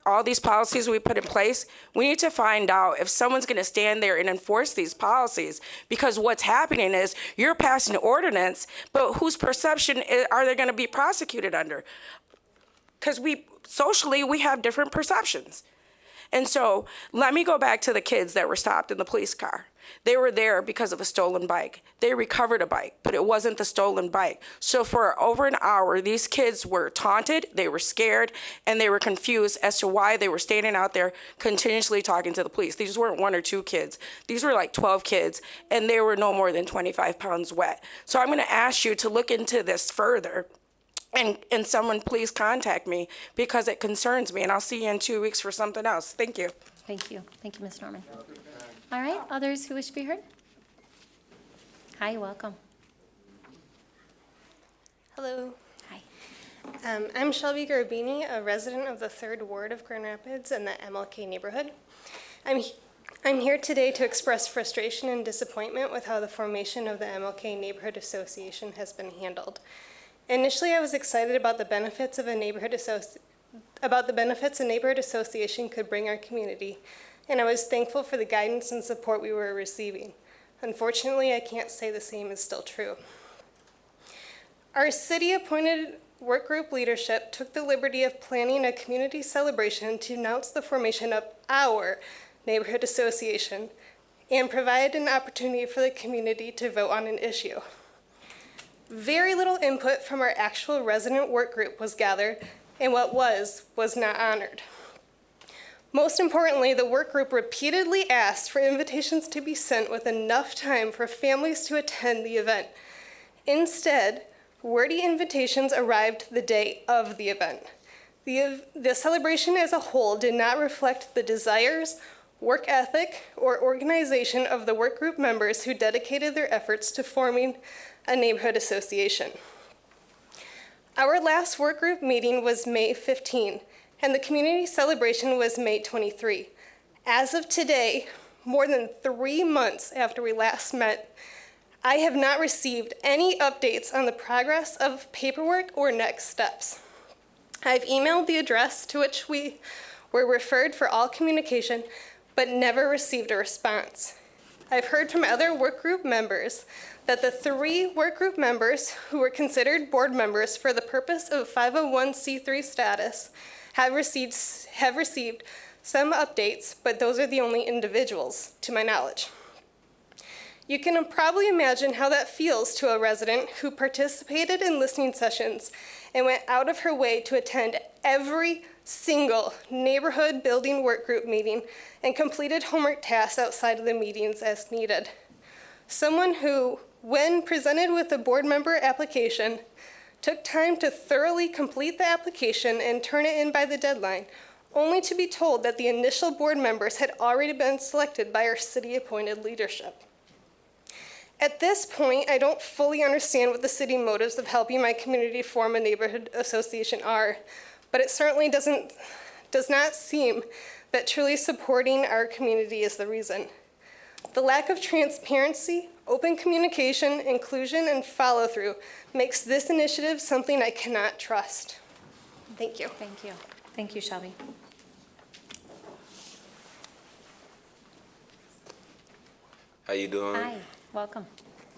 all these policies we put in place, we need to find out if someone's going to stand there and enforce these policies, because what's happening is you're passing an ordinance, but whose perception are they going to be prosecuted under? Because socially, we have different perceptions. And so let me go back to the kids that were stopped in the police car. They were there because of a stolen bike. They recovered a bike, but it wasn't the stolen bike. So for over an hour, these kids were taunted, they were scared, and they were confused as to why they were standing out there continuously talking to the police. These weren't 1 or 2 kids. These were like 12 kids, and they were no more than 25 pounds wet. So I'm going to ask you to look into this further. And someone please contact me because it concerns me, and I'll see you in 2 weeks for something else. Thank you. Thank you. Thank you, Ms. Norman. All right, others who wish to be heard? Hi, welcome. Hello. Hi. I'm Shelby Garabini, a resident of the 3rd Ward of Grand Rapids in the MLK neighborhood. I'm here today to express frustration and disappointment with how the formation of the MLK Neighborhood Association has been handled. Initially, I was excited about the benefits of a neighborhood association could bring our community, and I was thankful for the guidance and support we were receiving. Unfortunately, I can't say the same is still true. Our city-appointed work group leadership took the liberty of planning a community celebration to announce the formation of our neighborhood association and provide an opportunity for the community to vote on an issue. Very little input from our actual resident work group was gathered, and what was not honored. Most importantly, the work group repeatedly asked for invitations to be sent with enough time for families to attend the event. Instead, wordy invitations arrived the day of the event. The celebration as a whole did not reflect the desires, work ethic, or organization of the work group members who dedicated their efforts to forming a neighborhood association. Our last work group meeting was May 15, and the community celebration was May 23. As of today, more than 3 months after we last met, I have not received any updates on the progress of paperwork or next steps. I've emailed the address to which we were referred for all communication, but never received a response. I've heard from other work group members that the 3 work group members who were considered board members for the purpose of 501c3 status have received some updates, but those are the only individuals, to my knowledge. You can probably imagine how that feels to a resident who participated in listening sessions and went out of her way to attend every single neighborhood building work group meeting and completed homework tasks outside of the meetings as needed. Someone who, when presented with a board member application, took time to thoroughly complete the application and turn it in by the deadline, only to be told that the initial board members had already been selected by our city-appointed leadership. At this point, I don't fully understand what the city motives of helping my community form a neighborhood association are, but it certainly does not seem that truly supporting our community is the reason. The lack of transparency, open communication, inclusion, and follow-through makes this initiative something I cannot trust. Thank you. Thank you. Thank you, Shelby. How you doing? Hi, welcome.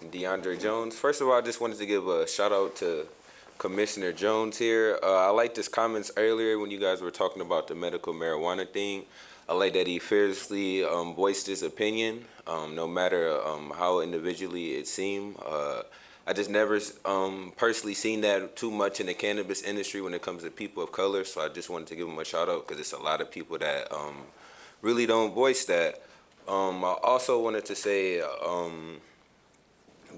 DeAndre Jones. First of all, I just wanted to give a shout out to Commissioner Jones here. I liked his comments earlier when you guys were talking about the medical marijuana thing. I like that he fearlessly voiced his opinion, no matter how individually it seemed. I just never personally seen that too much in the cannabis industry when it comes to people of color, so I just wanted to give him a shout out because it's a lot of people that really don't voice that. I also wanted to say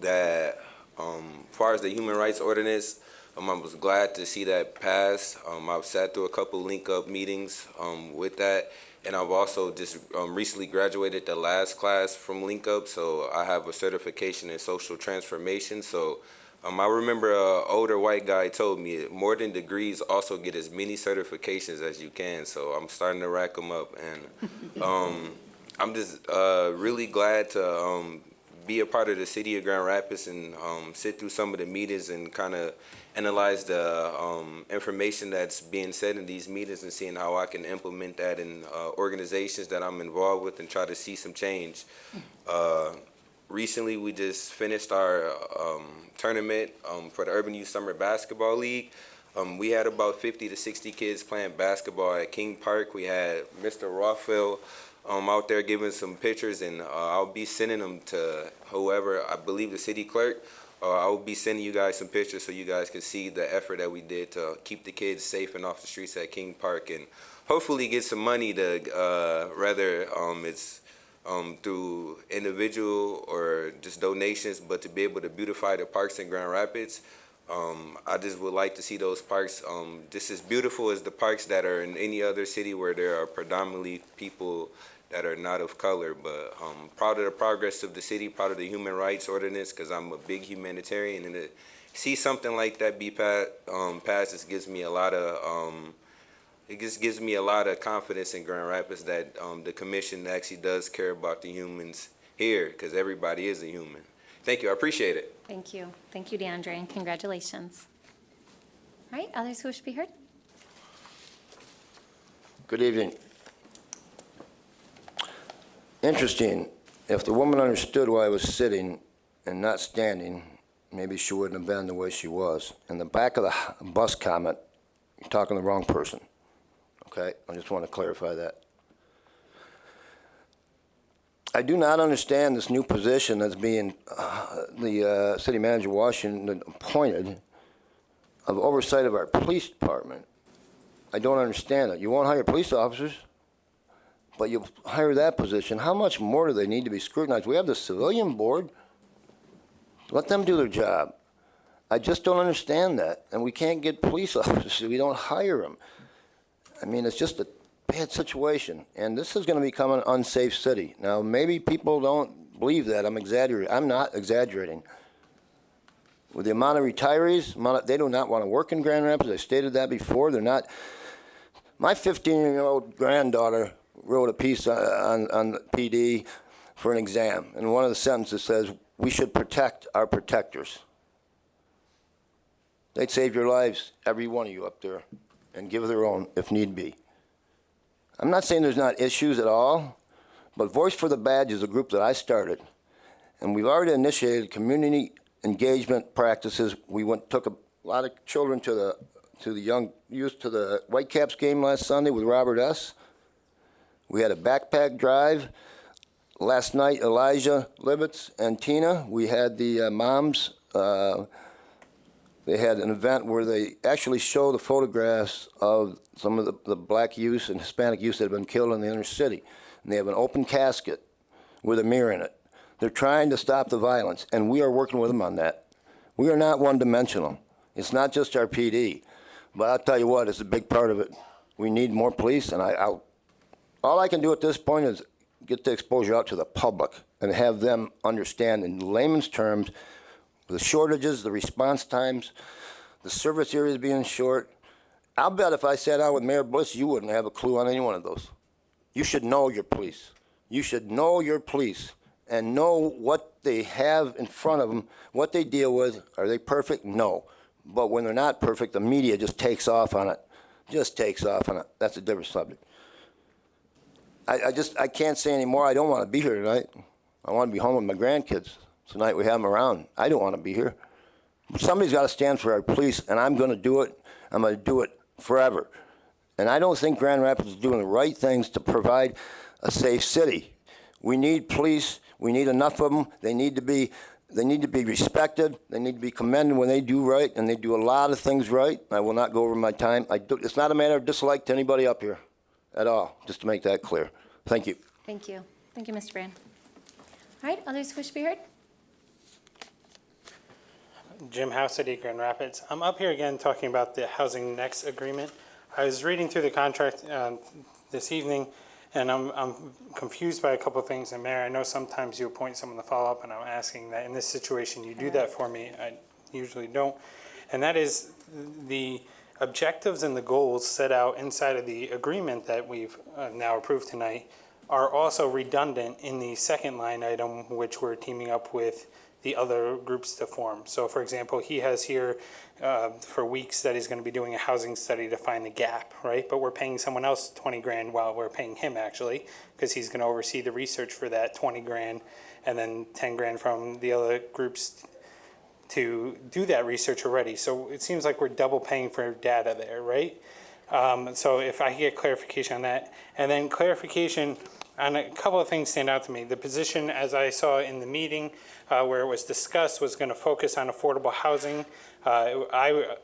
that as far as the human rights ordinance, I was glad to see that pass. I've sat through a couple link-up meetings with that, and I've also just recently graduated the last class from Link Up, so I have a certification in social transformation. So I remember an older white guy told me more than degrees, also get as many certifications as you can. So I'm starting to rack them up, and I'm just really glad to be a part of the city of Grand Rapids and sit through some of the meetings and kind of analyze the information that's being said in these meetings and seeing how I can implement that in organizations that I'm involved with and try to see some change. Recently, we just finished our tournament for the Urban Youth Summer Basketball League. We had about 50 to 60 kids playing basketball at King Park. We had Mr. Rothwell out there giving some pictures, and I'll be sending them to whoever, I believe the city clerk. I'll be sending you guys some pictures so you guys can see the effort that we did to keep the kids safe and off the streets at King Park, and hopefully get some money to, whether it's through individual or just donations, but to be able to beautify the parks in Grand Rapids. I just would like to see those parks just as beautiful as the parks that are in any other city where there are predominantly people that are not of color. But proud of the progress of the city, proud of the human rights ordinance, because I'm a big humanitarian, and to see something like that be passed, just gives me a lot of it just gives me a lot of confidence in Grand Rapids that the commission actually does care about the humans here, because everybody is a human. Thank you. I appreciate it. Thank you. Thank you, DeAndre, and congratulations. All right, others who wish to be heard? Good evening. Interesting. If the woman understood why I was sitting and not standing, maybe she wouldn't have been the way she was. In the back of the bus comment, you're talking to the wrong person, okay? I just want to clarify that. I do not understand this new position that's being, the city manager of Washington appointed of oversight of our police department. I don't understand it. You won't hire police officers, but you hire that position. How much more do they need to be scrutinized? We have the civilian board. Let them do their job. I just don't understand that. And we can't get police officers. We don't hire them. I mean, it's just a bad situation. And this is going to become an unsafe city. Now, maybe people don't believe that. I'm exaggerating. I'm not exaggerating. With the amount of retirees, they do not want to work in Grand Rapids. I stated that before. They're not. My 15-year-old granddaughter wrote a piece on PD for an exam. And one of the sentences says, we should protect our protectors. They'd save your lives, every one of you up there, and give their own if need be. I'm not saying there's not issues at all, but Voice for the Badge is a group that I started. And we've already initiated community engagement practices. We took a lot of children to the young youth to the Whitecaps game last Sunday with Robert S. We had a backpack drive. Last night, Elijah Libetz and Tina, we had the moms, they had an event where they actually show the photographs of some of the black youth and Hispanic youth that have been killed in the inner city. And they have an open casket with a mirror in it. They're trying to stop the violence, and we are working with them on that. We are not one-dimensional. It's not just our PD. But I'll tell you what, it's a big part of it. We need more police, and all I can do at this point is get the exposure out to the public and have them understand in layman's terms the shortages, the response times, the service areas being short. I'll bet if I sat down with Mayor Bliss, you wouldn't have a clue on any one of those. You should know your police. You should know your police and know what they have in front of them, what they deal with. Are they perfect? No. But when they're not perfect, the media just takes off on it. Just takes off on it. That's a different subject. I can't say anymore. I don't want to be here tonight. I want to be home with my grandkids. Tonight we have them around. I don't want to be here. But somebody's got to stand for our police, and I'm going to do it. I'm going to do it forever. And I don't think Grand Rapids is doing the right things to provide a safe city. We need police. We need enough of them. They need to be respected. They need to be commended when they do right, and they do a lot of things right. I will not go over my time. It's not a matter of dislike to anybody up here at all, just to make that clear. Thank you. Thank you. Thank you, Mr. Brand. All right, others wish to be heard? Jim Howe, City of Grand Rapids. I'm up here again talking about the Housing Next agreement. I was reading through the contract this evening, and I'm confused by a couple of things. And Mayor, I know sometimes you appoint someone to follow up, and I'm asking that in this situation you do that for me. I usually don't. And that is the objectives and the goals set out inside of the agreement that we've now approved tonight are also redundant in the second line item, which we're teaming up with the other groups to form. So for example, he has here for weeks that he's going to be doing a housing study to find the gap, right? But we're paying someone else 20 grand while we're paying him actually, because he's going to oversee the research for that 20 grand and then 10 grand from the other groups to do that research already. So it seems like we're double paying for data there, right? So if I get clarification on that, and then clarification on a couple of things stand out to me. The position, as I saw in the meeting where it was discussed, was going to focus on affordable housing. I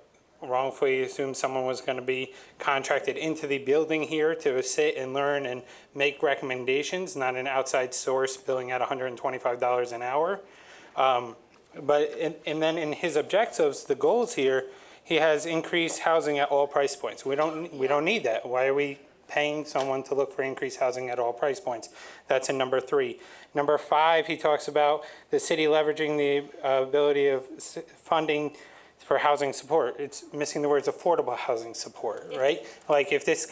wrongfully assumed someone was going to be contracted into the building here to sit and learn and make recommendations, not an outside source billing at $125 an hour. And then in his objectives, the goals here, he has increased housing at all price points. We don't need that. Why are we paying someone to look for increased housing at all price points? That's in number 3. Number 5, he talks about the city leveraging the ability of funding for housing support. It's missing the words affordable housing support, right? Like if this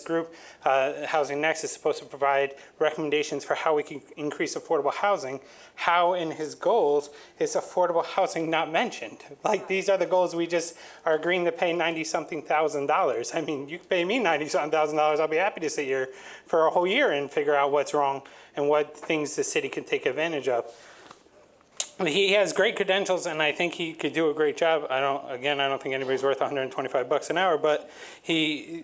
group, Housing Next, is supposed to provide recommendations for how we can increase affordable housing, how in his goals is affordable housing not mentioned? Like these are the goals we just are agreeing to pay $90-something thousand. I mean, you can pay me $90-something thousand, I'll be happy to sit here for a whole year and figure out what's wrong and what things the city can take advantage of. He has great credentials, and I think he could do a great job. I don't think anybody's worth $125 an hour, but the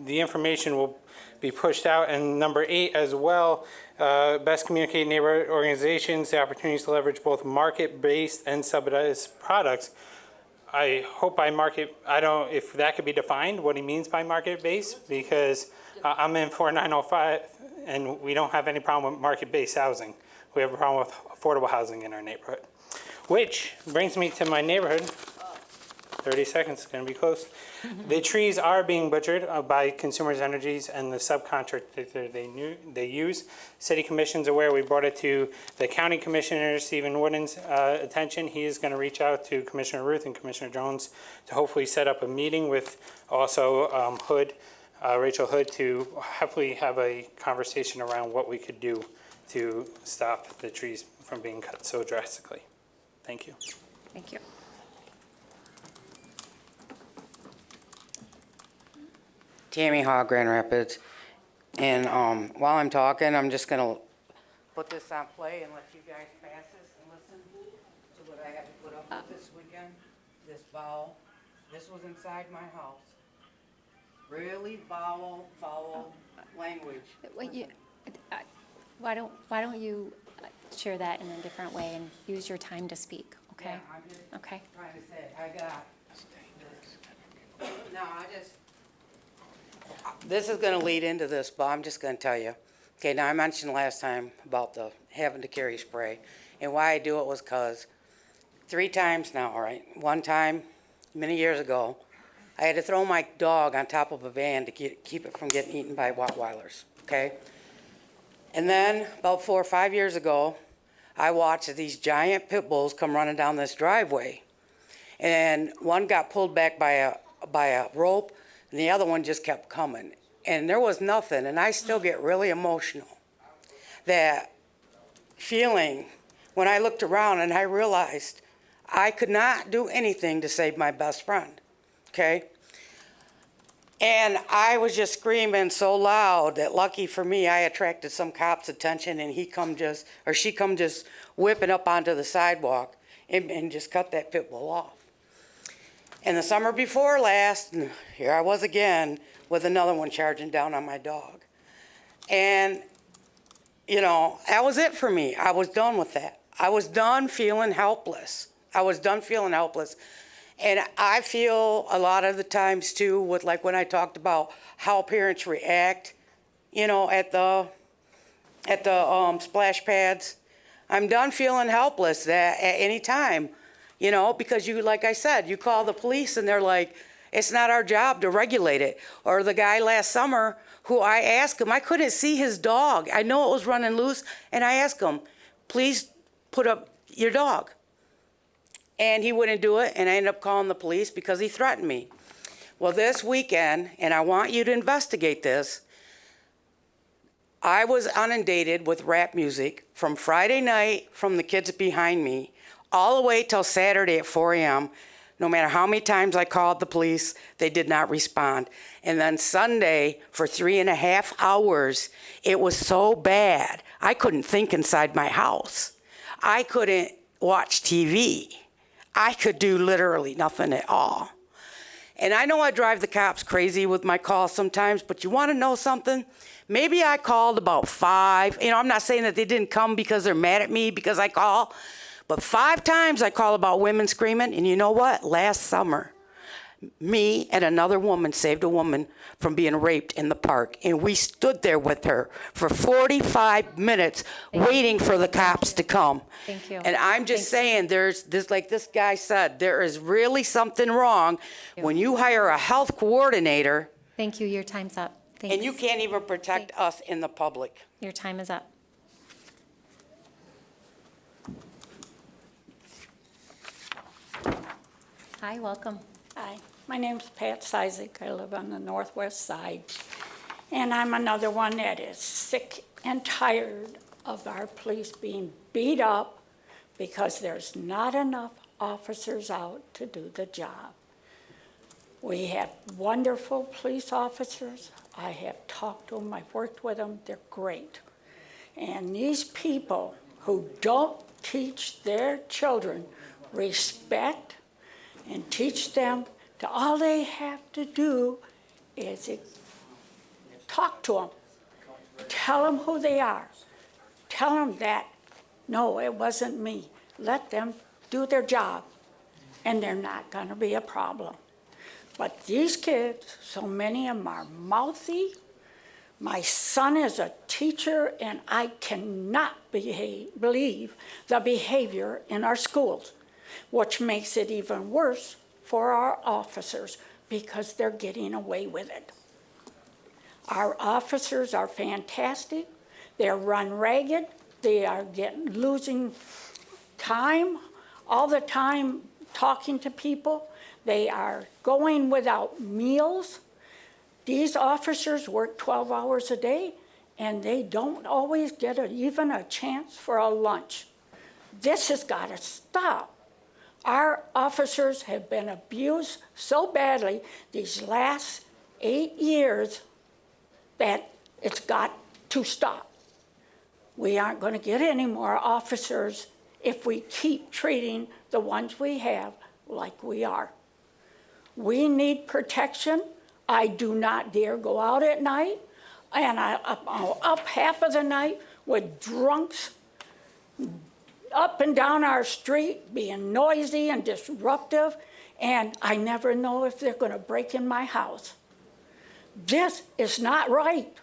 information will be pushed out. And number 8 as well, best communicate neighborhood organizations, the opportunities to leverage both market-based and subsidized products. I hope by market, if that could be defined, what he means by market-based, because I'm in 4905, and we don't have any problem with market-based housing. We have a problem with affordable housing in our neighborhood. Which brings me to my neighborhood. 30 seconds, going to be close. The trees are being butchered by Consumers Energies and the subcontractor they use. City Commission's aware. We brought it to the County Commissioner, Stephen Wooden's attention. He is going to reach out to Commissioner Ruth and Commissioner Jones to hopefully set up a meeting with also Rachel Hood, to hopefully have a conversation around what we could do to stop the trees from being cut so drastically. Thank you. Thank you. Tammy Hogg, Grand Rapids. And while I'm talking, I'm just going to put this on play and let you guys pass this and listen to what I have to put up with this weekend. This foul. This was inside my house. Really foul language. Why don't you share that in a different way and use your time to speak, okay? Yeah, I'm just okay. trying to say, I got this. No, this is going to lead into this, but I'm just going to tell you. Okay, now I mentioned last time about the having to carry spray, and why I do it was because 3 times now, all right? One time, many years ago, I had to throw my dog on top of a van to keep it from getting eaten by Rottweilers, okay? And then about 4 or 5 years ago, I watched these giant pit bulls come running down this driveway, and one got pulled back by a rope, and the other one just kept coming. And there was nothing, and I still get really emotional. That feeling when I looked around and I realized I could not do anything to save my best friend, okay? And I was just screaming so loud that lucky for me, I attracted some cop's attention, and she come just whipping up onto the sidewalk and just cut that pit bull off. And the summer before last, here I was again with another one charging down on my dog. And, you know, that was it for me. I was done with that. I was done feeling helpless. And I feel a lot of the times too, with like when I talked about how parents react, you know, at the splash pads. I'm done feeling helpless at any time, you know, because you, like I said, you call the police and they're like, it's not our job to regulate it. Or the guy last summer who I asked him, I couldn't see his dog. I know it was running loose, and I asked him, please put up your dog. And he wouldn't do it, and I ended up calling the police because he threatened me. Well, this weekend, and I want you to investigate this, I was inundated with rap music from Friday night from the kids behind me all the way till Saturday at 4 a.m. No matter how many times I called the police, they did not respond. And then Sunday, for 3.5 hours, it was so bad, I couldn't think inside my house. I couldn't watch TV. I could do literally nothing at all. And I know I drive the cops crazy with my calls sometimes, but you want to know something? Maybe I called about 5. You know, I'm not saying that they didn't come because they're mad at me because I call, but 5 times I call about women screaming. And you know what? Last summer, me and another woman saved a woman from being raped in the park. And we stood there with her for 45 minutes waiting for the cops to come. Thank you. And I'm just saying, there's this, like this guy said, there is really something wrong when you hire a health coordinator. Thank you. Your time's up. Thanks. And you can't even protect us in the public. Your time is up. Hi, welcome. Hi, my name's Pat Cizik. I live on the northwest side. And I'm another one that is sick and tired of our police being beat up because there's not enough officers out to do the job. We have wonderful police officers. I have talked to them, I've worked with them, they're great. And these people who don't teach their children respect and teach them that all they have to do is talk to them, tell them who they are, tell them that, no, it wasn't me. Let them do their job, and they're not going to be a problem. But these kids, so many of them are mouthy. My son is a teacher, and I cannot believe the behavior in our schools, which makes it even worse for our officers because they're getting away with it. Our officers are fantastic. They're run ragged. They are losing time, all the time talking to people. They are going without meals. These officers work 12 hours a day, and they don't always get even a chance for a lunch. This has got to stop. Our officers have been abused so badly these last 8 years that it's got to stop. We aren't going to get any more officers if we keep treating the ones we have like we are. We need protection. I do not dare go out at night, and I'm up half of the night with drunks up and down our street being noisy and disruptive, and I never know if they're going to break in my house. This is not right.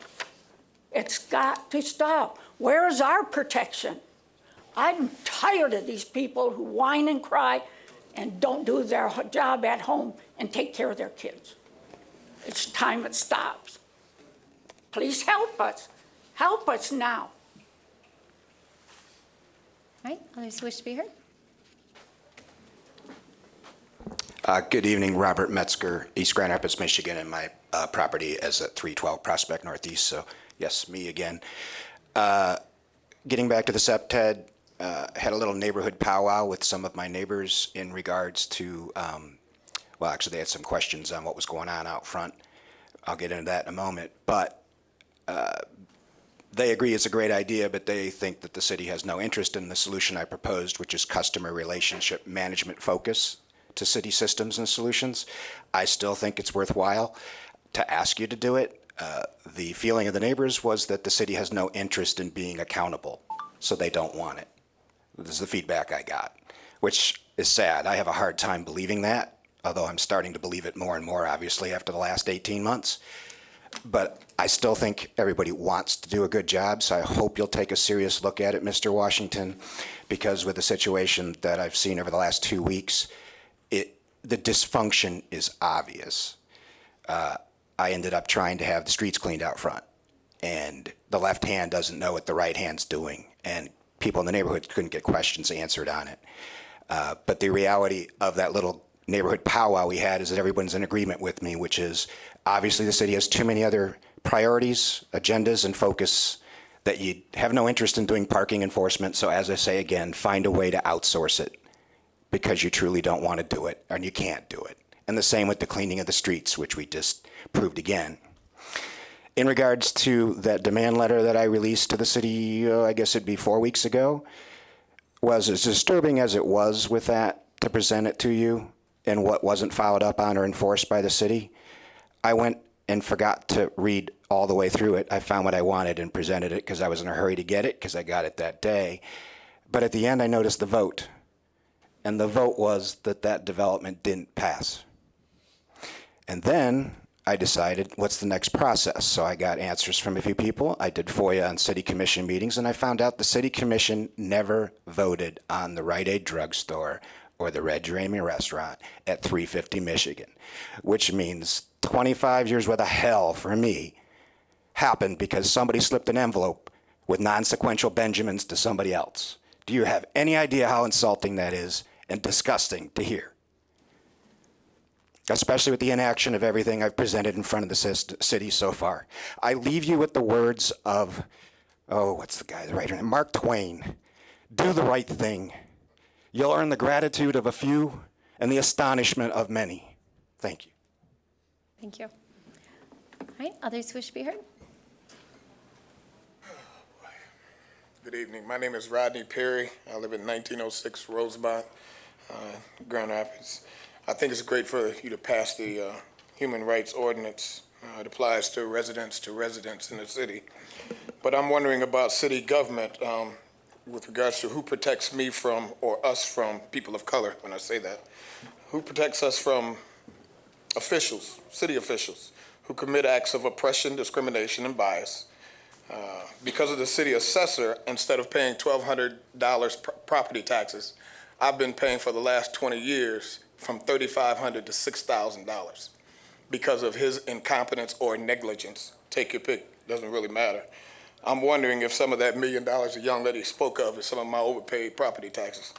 It's got to stop. Where is our protection? I'm tired of these people who whine and cry and don't do their job at home and take care of their kids. It's time it stops. Please help us. Help us now. All right, others wish to be heard? Good evening, Robert Metzger, East Grand Rapids, Michigan, and my property is at 312 Prospect Northeast, so yes, me again. Getting back to the SEPTED, had a little neighborhood powwow with some of my neighbors in regards to, well, actually they had some questions on what was going on out front. I'll get into that in a moment, but they agree it's a great idea, but they think that the city has no interest in the solution I proposed, which is customer relationship management focus to city systems and solutions. I still think it's worthwhile to ask you to do it. The feeling of the neighbors was that the city has no interest in being accountable, so they don't want it. This is the feedback I got, which is sad. I have a hard time believing that, although I'm starting to believe it more and more, obviously, after the last 18 months. But I still think everybody wants to do a good job, so I hope you'll take a serious look at it, Mr. Washington, because with the situation that I've seen over the last 2 weeks, the dysfunction is obvious. I ended up trying to have the streets cleaned out front, and the left hand doesn't know what the right hand's doing, and people in the neighborhood couldn't get questions answered on it. But the reality of that little neighborhood powwow we had is that everyone's in agreement with me, which is obviously the city has too many other priorities, agendas, and focus that you have no interest in doing parking enforcement. So as I say again, find a way to outsource it because you truly don't want to do it and you can't do it. And the same with the cleaning of the streets, which we just proved again. In regards to that demand letter that I released to the city, I guess it'd be 4 weeks ago, was as disturbing as it was with that to present it to you and what wasn't followed up on or enforced by the city, I went and forgot to read all the way through it. I found what I wanted and presented it because I was in a hurry to get it because I got it that day. But at the end, I noticed the vote. And the vote was that that development didn't pass. And then I decided, what's the next process? So I got answers from a few people. I did FOIA on city commission meetings, and I found out the city commission never voted on the Rite Aid drugstore or the Red Geranium restaurant at 350 Michigan, which means 25 years worth of hell for me happened because somebody slipped an envelope with non-sequential Benjamins to somebody else. Do you have any idea how insulting that is and disgusting to hear? Especially with the inaction of everything I've presented in front of the city so far. I leave you with the words of, what's the guy, the writer, Mark Twain. Do the right thing. You'll earn the gratitude of a few and the astonishment of many. Thank you. Thank you. All right, others wish to be heard? Good evening. My name is Rodney Perry. I live in 1906 Rosebud, Grand Rapids. I think it's great for you to pass the human rights ordinance. It applies to residents in the city. But I'm wondering about city government with regards to who protects me from, or us from, people of color, when I say that. Who protects us from officials, city officials, who commit acts of oppression, discrimination, and bias. Because of the city assessor, instead of paying $1,200 property taxes, I've been paying for the last 20 years from $3,500 to $6,000 because of his incompetence or negligence. Take your pick, doesn't really matter. I'm wondering if some of that $1 million the young lady spoke of is some of my overpaid property taxes.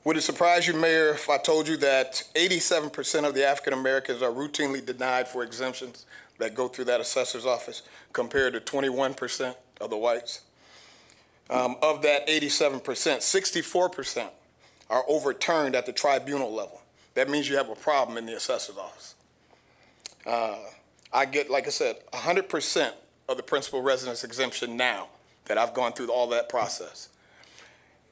Would it surprise you, Mayor, if I told you that 87% of the African Americans are routinely denied for exemptions that go through that assessor's office, compared to 21% of the whites? Of that 87%, 64% are overturned at the tribunal level. That means you have a problem in the assessor's office. I get, like I said, 100% of the principal residence exemption now that I've gone through all that process.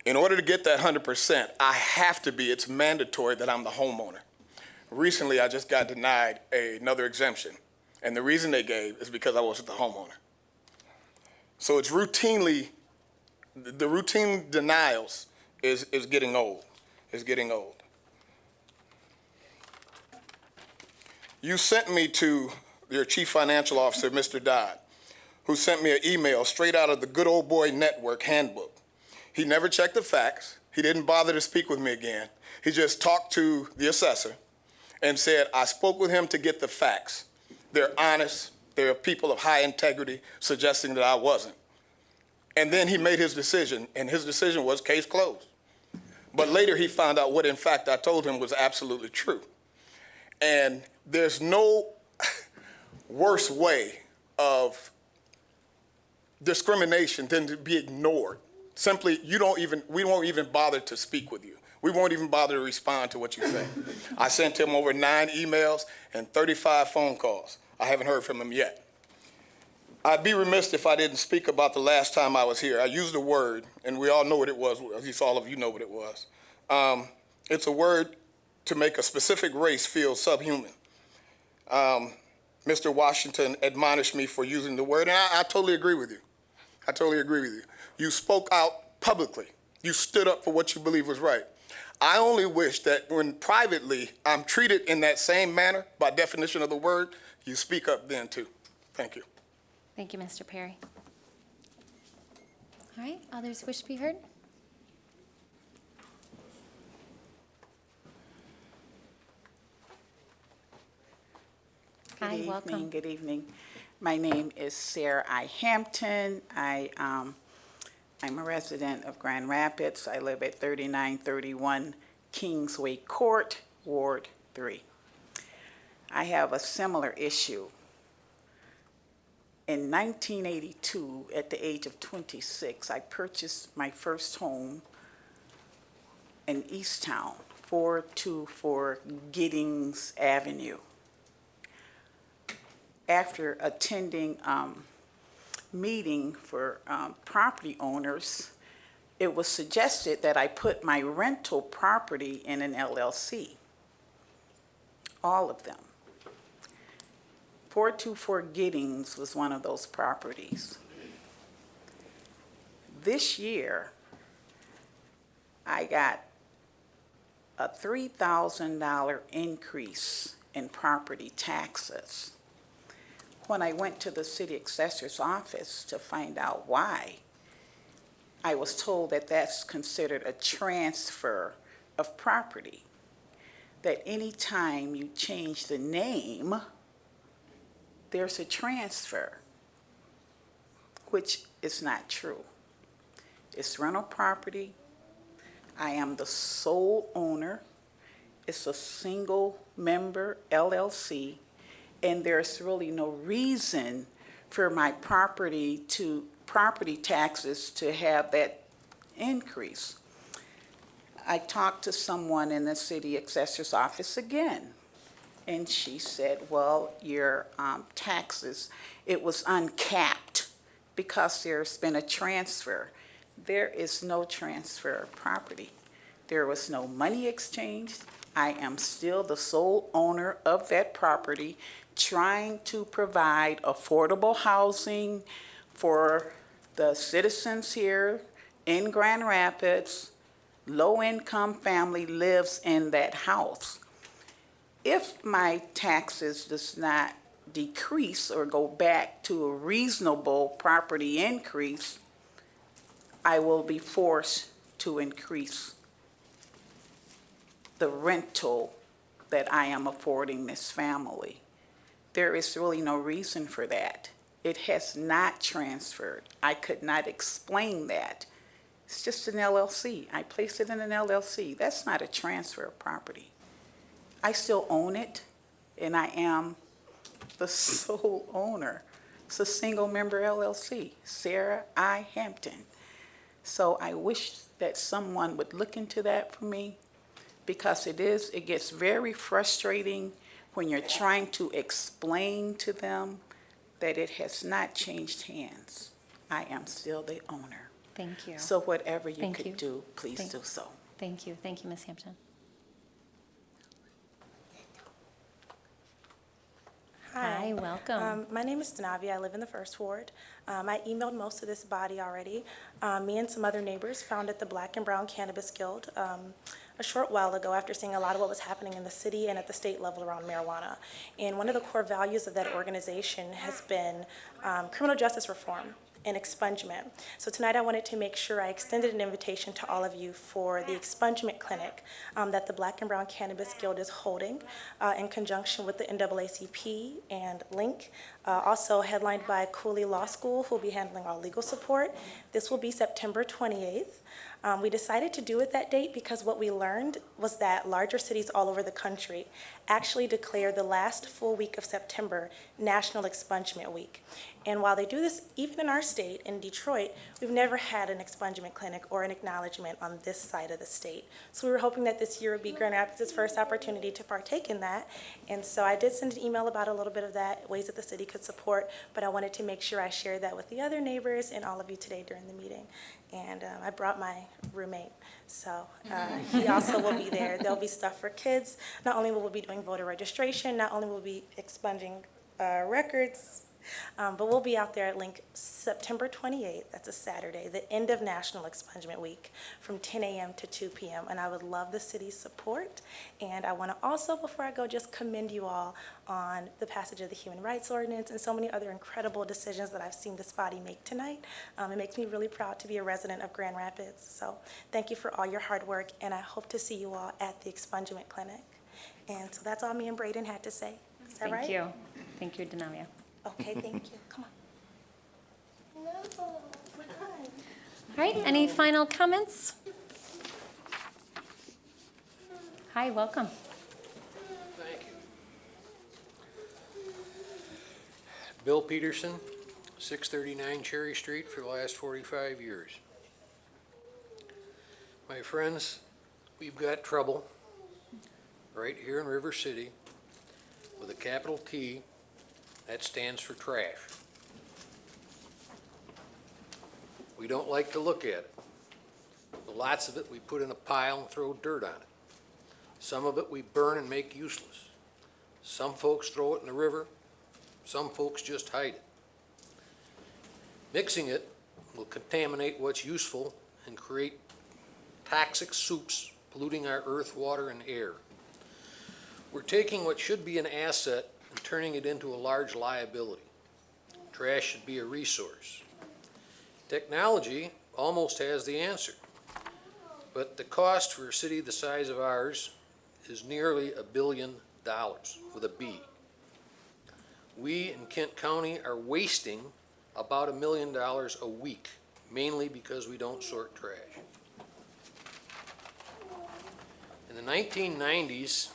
In order to get that 100%, I have to be, it's mandatory that I'm the homeowner. Recently, I just got denied another exemption, and the reason they gave is because I wasn't the homeowner. So it's routinely, the routine denials is getting old, You sent me to your chief financial officer, Mr. Dodd, who sent me an email straight out of the Good Old Boy Network handbook. He never checked the facts. He didn't bother to speak with me again. He just talked to the assessor and said, I spoke with him to get the facts. They're honest. They're people of high integrity, suggesting that I wasn't. And then he made his decision, and his decision was case closed. But later he found out what, in fact, I told him was absolutely true. And there's no worse way of discrimination than to be ignored. Simply, we won't even bother to speak with you. We won't even bother to respond to what you say. I sent him over 9 emails and 35 phone calls. I haven't heard from him yet. I'd be remiss if I didn't speak about the last time I was here. I used a word, and we all know what it was, at least all of you know what it was. It's a word to make a specific race feel subhuman. Mr. Washington admonished me for using the word, and I totally agree with you. I totally agree with you. You spoke out publicly. You stood up for what you believe was right. I only wish that when privately I'm treated in that same manner, by definition of the word, you speak up then too. Thank you. Thank you, Mr. Perry. All right, others wish to be heard? Hi, welcome. Good evening. My name is Sarah I. Hampton. I'm a resident of Grand Rapids. I live at 3931 Kingsway Court, Ward 3. I have a similar issue. In 1982, at the age of 26, I purchased my first home in Easttown, 424 Giddings Avenue. After attending meeting for property owners, it was suggested that I put my rental property in an LLC, all of them. 424 Giddings was one of those properties. This year, I got a $3,000 increase in property taxes. When I went to the city assessor's office to find out why, I was told that that's considered a transfer of property. That any time you change the name, there's a transfer, which is not true. It's rental property. I am the sole owner. It's a single member LLC. And there's really no reason for my property taxes to have that increase. I talked to someone in the city assessor's office again, and she said, well, your taxes, it was uncapped because there's been a transfer. There is no transfer of property. There was no money exchanged. I am still the sole owner of that property, trying to provide affordable housing for the citizens here in Grand Rapids. Low-income family lives in that house. If my taxes does not decrease or go back to a reasonable property increase, I will be forced to increase the rental that I am affording this family. There is really no reason for that. It has not transferred. I could not explain that. It's just an LLC. I placed it in an LLC. That's not a transfer of property. I still own it, and I am the sole owner. It's a single-member LLC, Sarah I. Hampton. So I wish that someone would look into that for me, because it gets very frustrating when you're trying to explain to them that it has not changed hands. I am still the owner. Thank you. So whatever you Thank could you. do, please Thank- do so. Thank you. Thank you, Ms. Hampton. Hi, welcome. My name is Denavia. I live in the First Ward. I emailed most of this body already. Me and some other neighbors founded the Black and Brown Cannabis Guild a short while ago after seeing a lot of what was happening in the city and at the state level around marijuana. And one of the core values of that organization has been criminal justice reform and expungement. So tonight I wanted to make sure I extended an invitation to all of you for the expungement clinic that the Black and Brown Cannabis Guild is holding in conjunction with the NAACP and Link, also headlined by Cooley Law School, who will be handling all legal support. This will be September 28th. We decided to do it that date because what we learned was that larger cities all over the country actually declare the last full week of September National Expungement Week. And while they do this, even in our state, in Detroit, we've never had an expungement clinic or an acknowledgement on this side of the state. So we were hoping that this year would be Grand Rapids' first opportunity to partake in that. And so I did send an email about a little bit of that, ways that the city could support, but I wanted to make sure I shared that with the other neighbors and all of you today during the meeting. And I brought my roommate, so he also will be there. There'll be stuff for kids. Not only will we be doing voter registration, not only will we be expunging records, but we'll be out there at Link September 28th, that's a Saturday, the end of National Expungement Week, from 10 a.m. to 2 p.m. And I would love the city's support. And I want to also, before I go, just commend you all on the passage of the Human Rights Ordinance and so many other incredible decisions that I've seen this body make tonight. It makes me really proud to be a resident of Grand Rapids. So thank you for all your hard work, and I hope to see you all at the expungement clinic. And so that's all me and Braden had to say. Is that right? Thank you. Thank you, Denavia. Okay, thank you. Come on. No, we're done. All right, any final comments? Hi, welcome. Thank you. Bill Peterson, 639 Cherry Street for the last 45 years. My friends, we've got trouble right here in River City with a capital T that stands for trash. We don't like to look at it. Lots of it we put in a pile and throw dirt on it. Some of it we burn and make useless. Some folks throw it in the river. Some folks just hide it. Mixing it will contaminate what's useful and create toxic soups, polluting our earth, water, and air. We're taking what should be an asset and turning it into a large liability. Trash should be a resource. Technology almost has the answer, but the cost for a city the size of ours is nearly $1 billion, with a B. We in Kent County are wasting about $1 million a week, mainly because we don't sort trash. In the 1990s,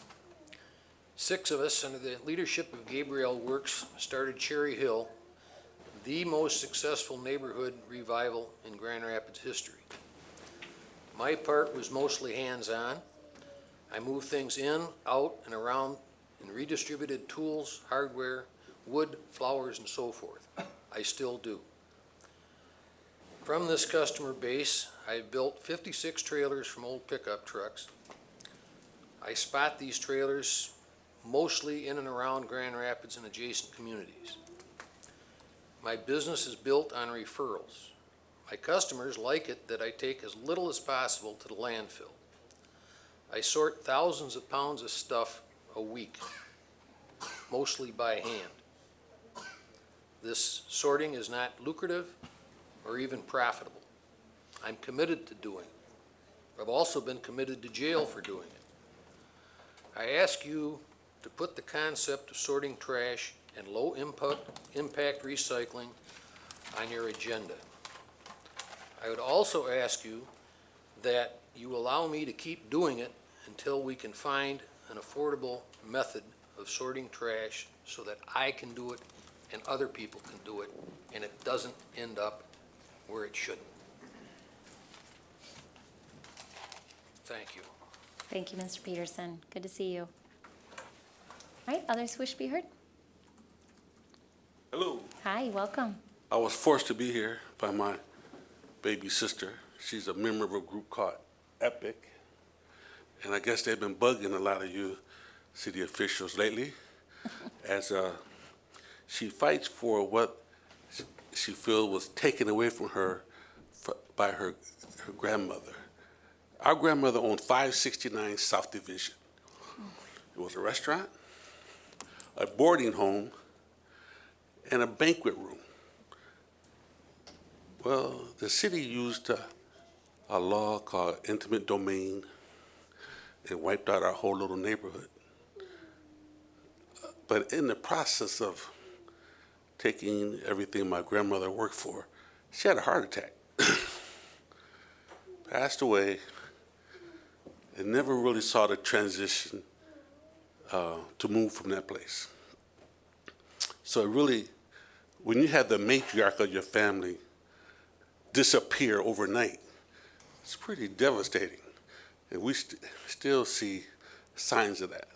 6 of us, under the leadership of Gabriel Works, started Cherry Hill, the most successful neighborhood revival in Grand Rapids history. My part was mostly hands-on. I moved things in, out, and around and redistributed tools, hardware, wood, flowers, and so forth. I still do. From this customer base, I've built 56 trailers from old pickup trucks. I spot these trailers mostly in and around Grand Rapids and adjacent communities. My business is built on referrals. My customers like it that I take as little as possible to the landfill. I sort thousands of pounds of stuff a week, mostly by hand. This sorting is not lucrative or even profitable. I'm committed to doing it. I've also been committed to jail for doing it. I ask you to put the concept of sorting trash and low impact recycling on your agenda. I would also ask you that you allow me to keep doing it until we can find an affordable method of sorting trash so that I can do it and other people can do it, and it doesn't end up where it shouldn't. Thank you. Thank you, Mr. Peterson. Good to see you. All right, others wish to be heard? Hello. Hi, welcome. I was forced to be here by my baby sister. She's a member of a group called EPIC. And I guess they've been bugging a lot of you city officials lately as she fights for what she feels was taken away from her by her grandmother. Our grandmother owned 569 South Division. It was a restaurant, a boarding home, and a banquet room. Well, the city used a law called eminent domain and wiped out our whole little neighborhood. But in the process of taking everything my grandmother worked for, she had a heart attack. Passed away, and never really saw the transition to move from that place. So it really, when you have the matriarch of your family disappear overnight, it's pretty devastating. And we still see signs of that.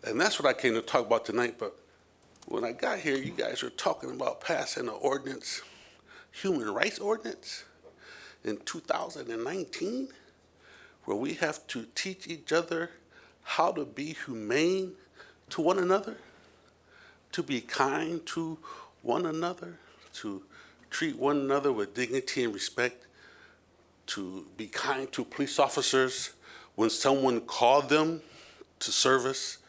And that's what I came to talk about tonight, but when I got here, you guys were talking about passing an ordinance, human rights ordinance, in 2019, where we have to teach each other how to be humane to one another, to be kind to one another, to treat one another with dignity and respect, to be kind to police officers when someone called them to service.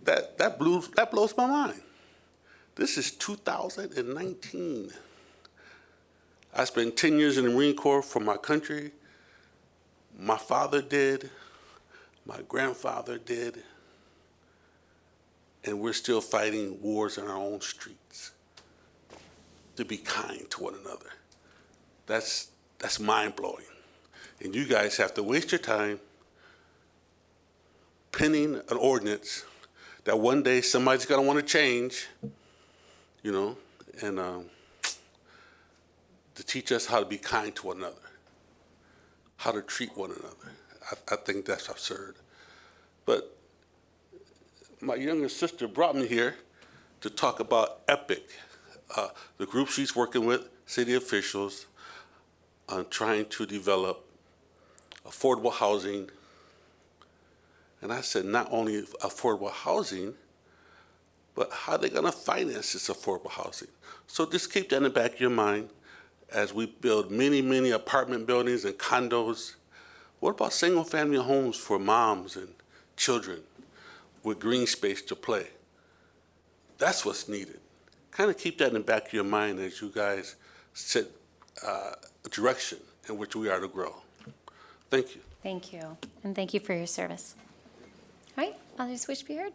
That blows my mind. This is 2019. I spent 10 years in the Marine Corps for my country. My father did, my grandfather did, and we're still fighting wars in our own streets to be kind to one another. That's mind-blowing. And you guys have to waste your time penning an ordinance that one day somebody's gonna wanna change, you know, and to teach us how to be kind to one another, how to treat one another. I think that's absurd. But my younger sister brought me here to talk about EPIC, the group she's working with, city officials, on trying to develop affordable housing. And I said, not only affordable housing, but how they're gonna finance this affordable housing. So just keep that in the back of your mind as we build many, many apartment buildings and condos. What about single-family homes for moms and children with green space to play? That's what's needed. Kind of keep that in the back of your mind as you guys set a direction in which we are to grow. Thank you. Thank you, and thank you for your service. All right, others wish to be heard?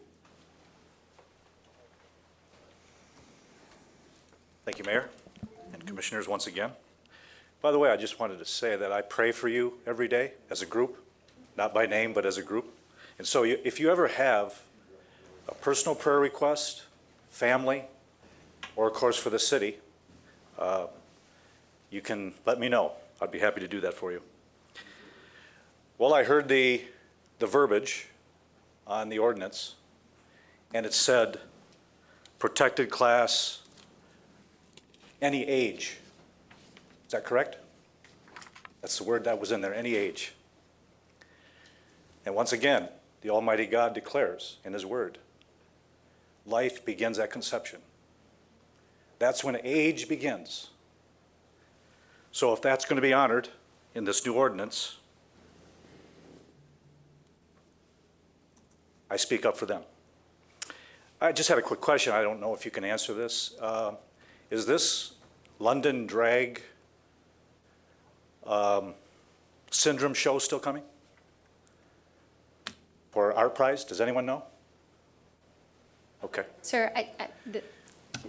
Thank you, Mayor and Commissioners, once again. By the way, I just wanted to say that I pray for you every day as a group, not by name, but as a group. And so if you ever have a personal prayer request, family, or of course for the city, you can let me know. I'd be happy to do that for you. Well, I heard the verbiage on the ordinance, and it said protected class any age. Is that correct? That's the word that was in there, any age. And once again, the Almighty God declares in His Word, life begins at conception. That's when age begins. So if that's going to be honored in this new ordinance, I speak up for them. I just had a quick question. I don't know if you can answer this. Is this London Drag Syndrome show still coming? For Art Prize? Does anyone know? Okay. Sir,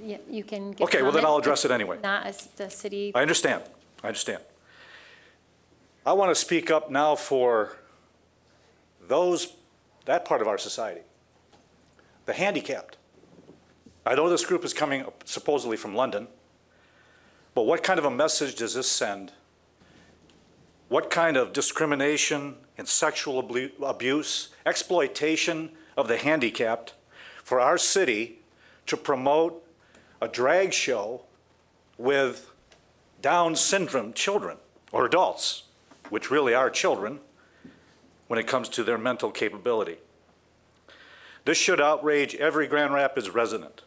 you can give Okay, well then comment, I'll address it anyway. Not as the city. I understand. I understand. I want to speak up now for that part of our society, the handicapped. I know this group is coming supposedly from London, but what kind of a message does this send? What kind of discrimination and sexual abuse, exploitation of the handicapped for our city to promote a drag show with Down syndrome children or adults, which really are children when it comes to their mental capability. This should outrage every Grand Rapids resident.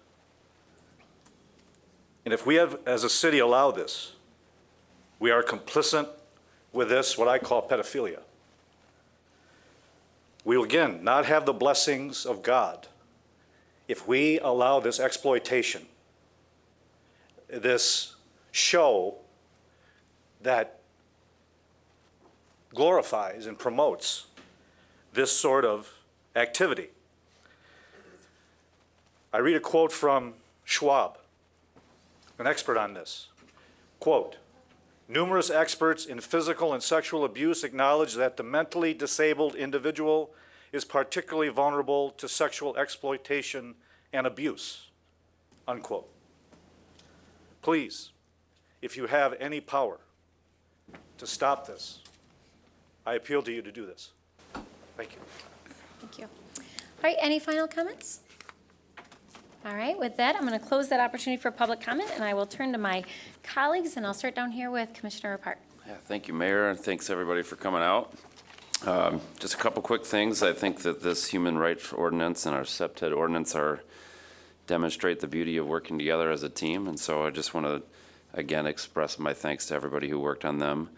And if we have, as a city, allow this, we are complicit with this, what I call pedophilia. We will again not have the blessings of God if we allow this exploitation, this show that glorifies and promotes this sort of activity. I read a quote from Schwab, an expert on this. Quote, numerous experts in physical and sexual abuse acknowledge that the mentally disabled individual is particularly vulnerable to sexual exploitation and abuse, unquote. Please, if you have any power to stop this, I appeal to you to do this. Thank you. Thank you. All right, any final comments? All right, with that, I'm going to close that opportunity for public comment, and I will turn to my colleagues, and I'll start down here with Commissioner Repart. Yeah, thank you, Mayor, and thanks everybody for coming out. Just a couple quick things. I think that this human rights ordinance and our SEPTED ordinance demonstrate the beauty of working together as a team, and so I just want to again express my thanks to everybody who worked on them.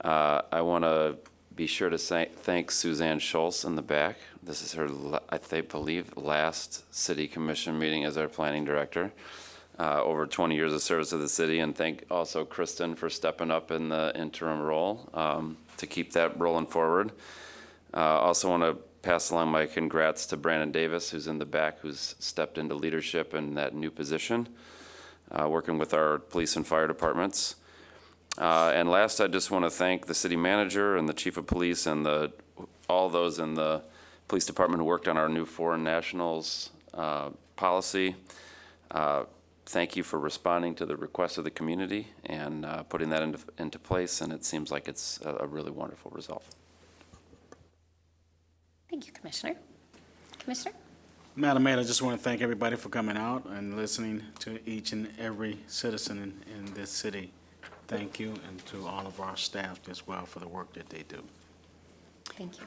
I want to be sure to thank Suzanne Schultz in the back. This is her, I believe, last city commission meeting as our planning director. Over 20 years of service to the city, and thank also Kristen for stepping up in the interim role to keep that rolling forward. Also want to pass along my congrats to Brandon Davis, who's in the back, who's stepped into leadership in that new position, working with our police and fire departments. And last, I just want to thank the city manager and the chief of police and all those in the police department who worked on our new foreign nationals policy. Thank you for responding to the request of the community and putting that into place, and it seems like it's a really wonderful result. Thank you, Commissioner. Commissioner? Madam Mayor, I just want to thank everybody for coming out and listening to each and every citizen in this city. Thank you, and to all of our staff as well for the work that they do. Thank you.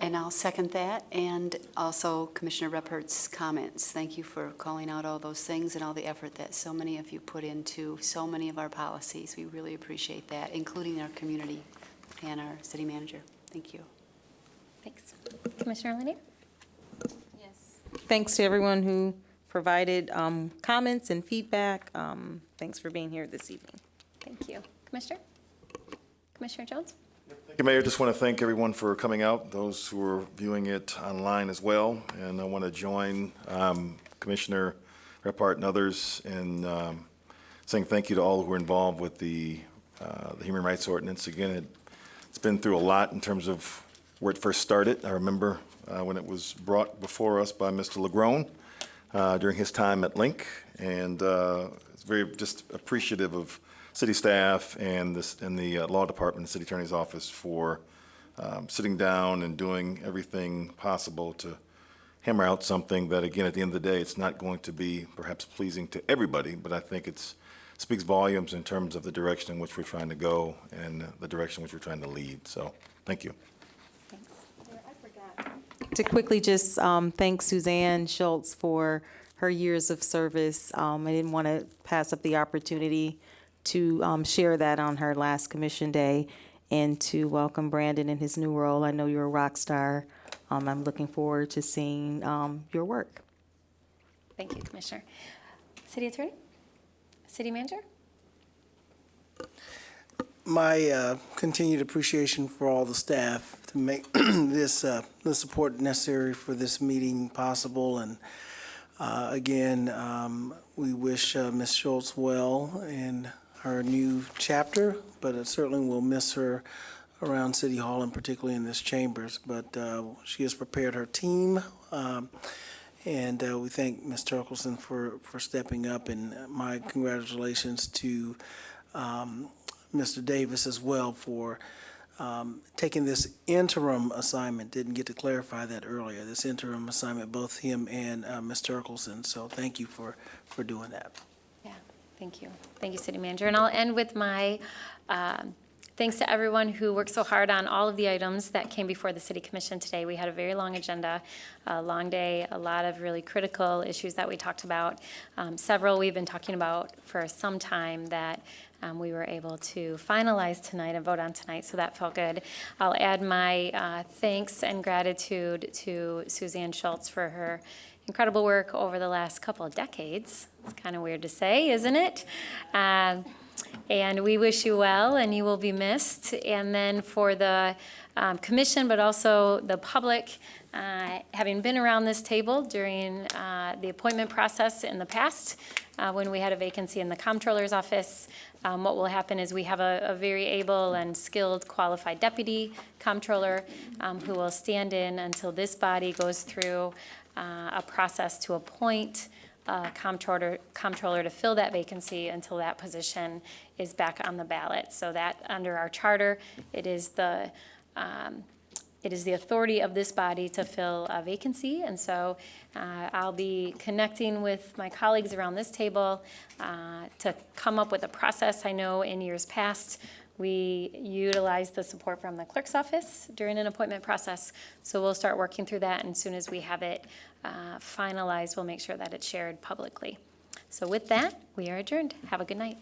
And I'll second that, and also Commissioner Reppert's comments. Thank you for calling out all those things and all the effort that so many of you put into so many of our policies. We really appreciate that, including our community and our city manager. Thank you. Thanks. Commissioner Lanier? Thanks to everyone who provided comments and feedback. Thanks for being here this evening. Thank you. Commissioner? Commissioner Jones? Thank you, Mayor. Just want to thank everyone for coming out, those who are viewing it online as well. And I want to join Commissioner Repart and others in saying thank you to all who are involved with the Human Rights Ordinance. Again, it's been through a lot in terms of where it first started. I remember when it was brought before us by Mr. Legrone during his time at Link, and it's very just appreciative of city staff and the law department, the city attorney's office for sitting down and doing everything possible to hammer out something that, again, at the end of the day, it's not going to be perhaps pleasing to everybody, but I think it's speaks volumes in terms of the direction in which we're trying to go and the direction in which we're trying to lead. So, thank you. To quickly just thank Suzanne Schultz for her years of service. I didn't want to pass up the opportunity to share that on her last commission day and to welcome Brandon in his new role. I know you're a rock star. I'm looking forward to seeing your work. Thank you, Commissioner. City Attorney? City Manager? My continued appreciation for all the staff to make this the support necessary for this meeting possible. And again, we wish Ms. Schultz well in her new chapter, but it certainly will miss her around City Hall and particularly in this chambers. But she has prepared her team. And we thank Ms. Turkelson for stepping up, and my congratulations to Mr. Davis as well for taking this interim assignment. Didn't get to clarify that earlier. This interim assignment, both him and Ms. Turkelson. So thank you for doing that. Yeah, thank you. Thank you, City Manager. And I'll end with my thanks to everyone who worked so hard on all of the items that came before the City Commission today. We had a very long agenda, a long day, a lot of really critical issues that we talked about. Several we've been talking about for some time that we were able to finalize tonight and vote on tonight, so that felt good. I'll add my thanks and gratitude to Suzanne Schultz for her incredible work over the last couple of decades. It's kind of weird to say, isn't it? And we wish you well, and you will be missed. And then for the commission, but also the public, having been around this table during the appointment process in the past, when we had a vacancy in the comptroller's office, what will happen is we have a very able and skilled qualified deputy comptroller who will stand in until this body goes through a process to appoint comptroller to fill that vacancy until that position is back on the ballot. So that under our charter, it is the authority of this body to fill a vacancy. And so I'll be connecting with my colleagues around this table to come up with a process. I know in years past, we utilized the support from the clerk's office during an appointment process. So we'll start working through that, and as soon as we have it finalized, we'll make sure that it's shared publicly. So with that, we are adjourned. Have a good night.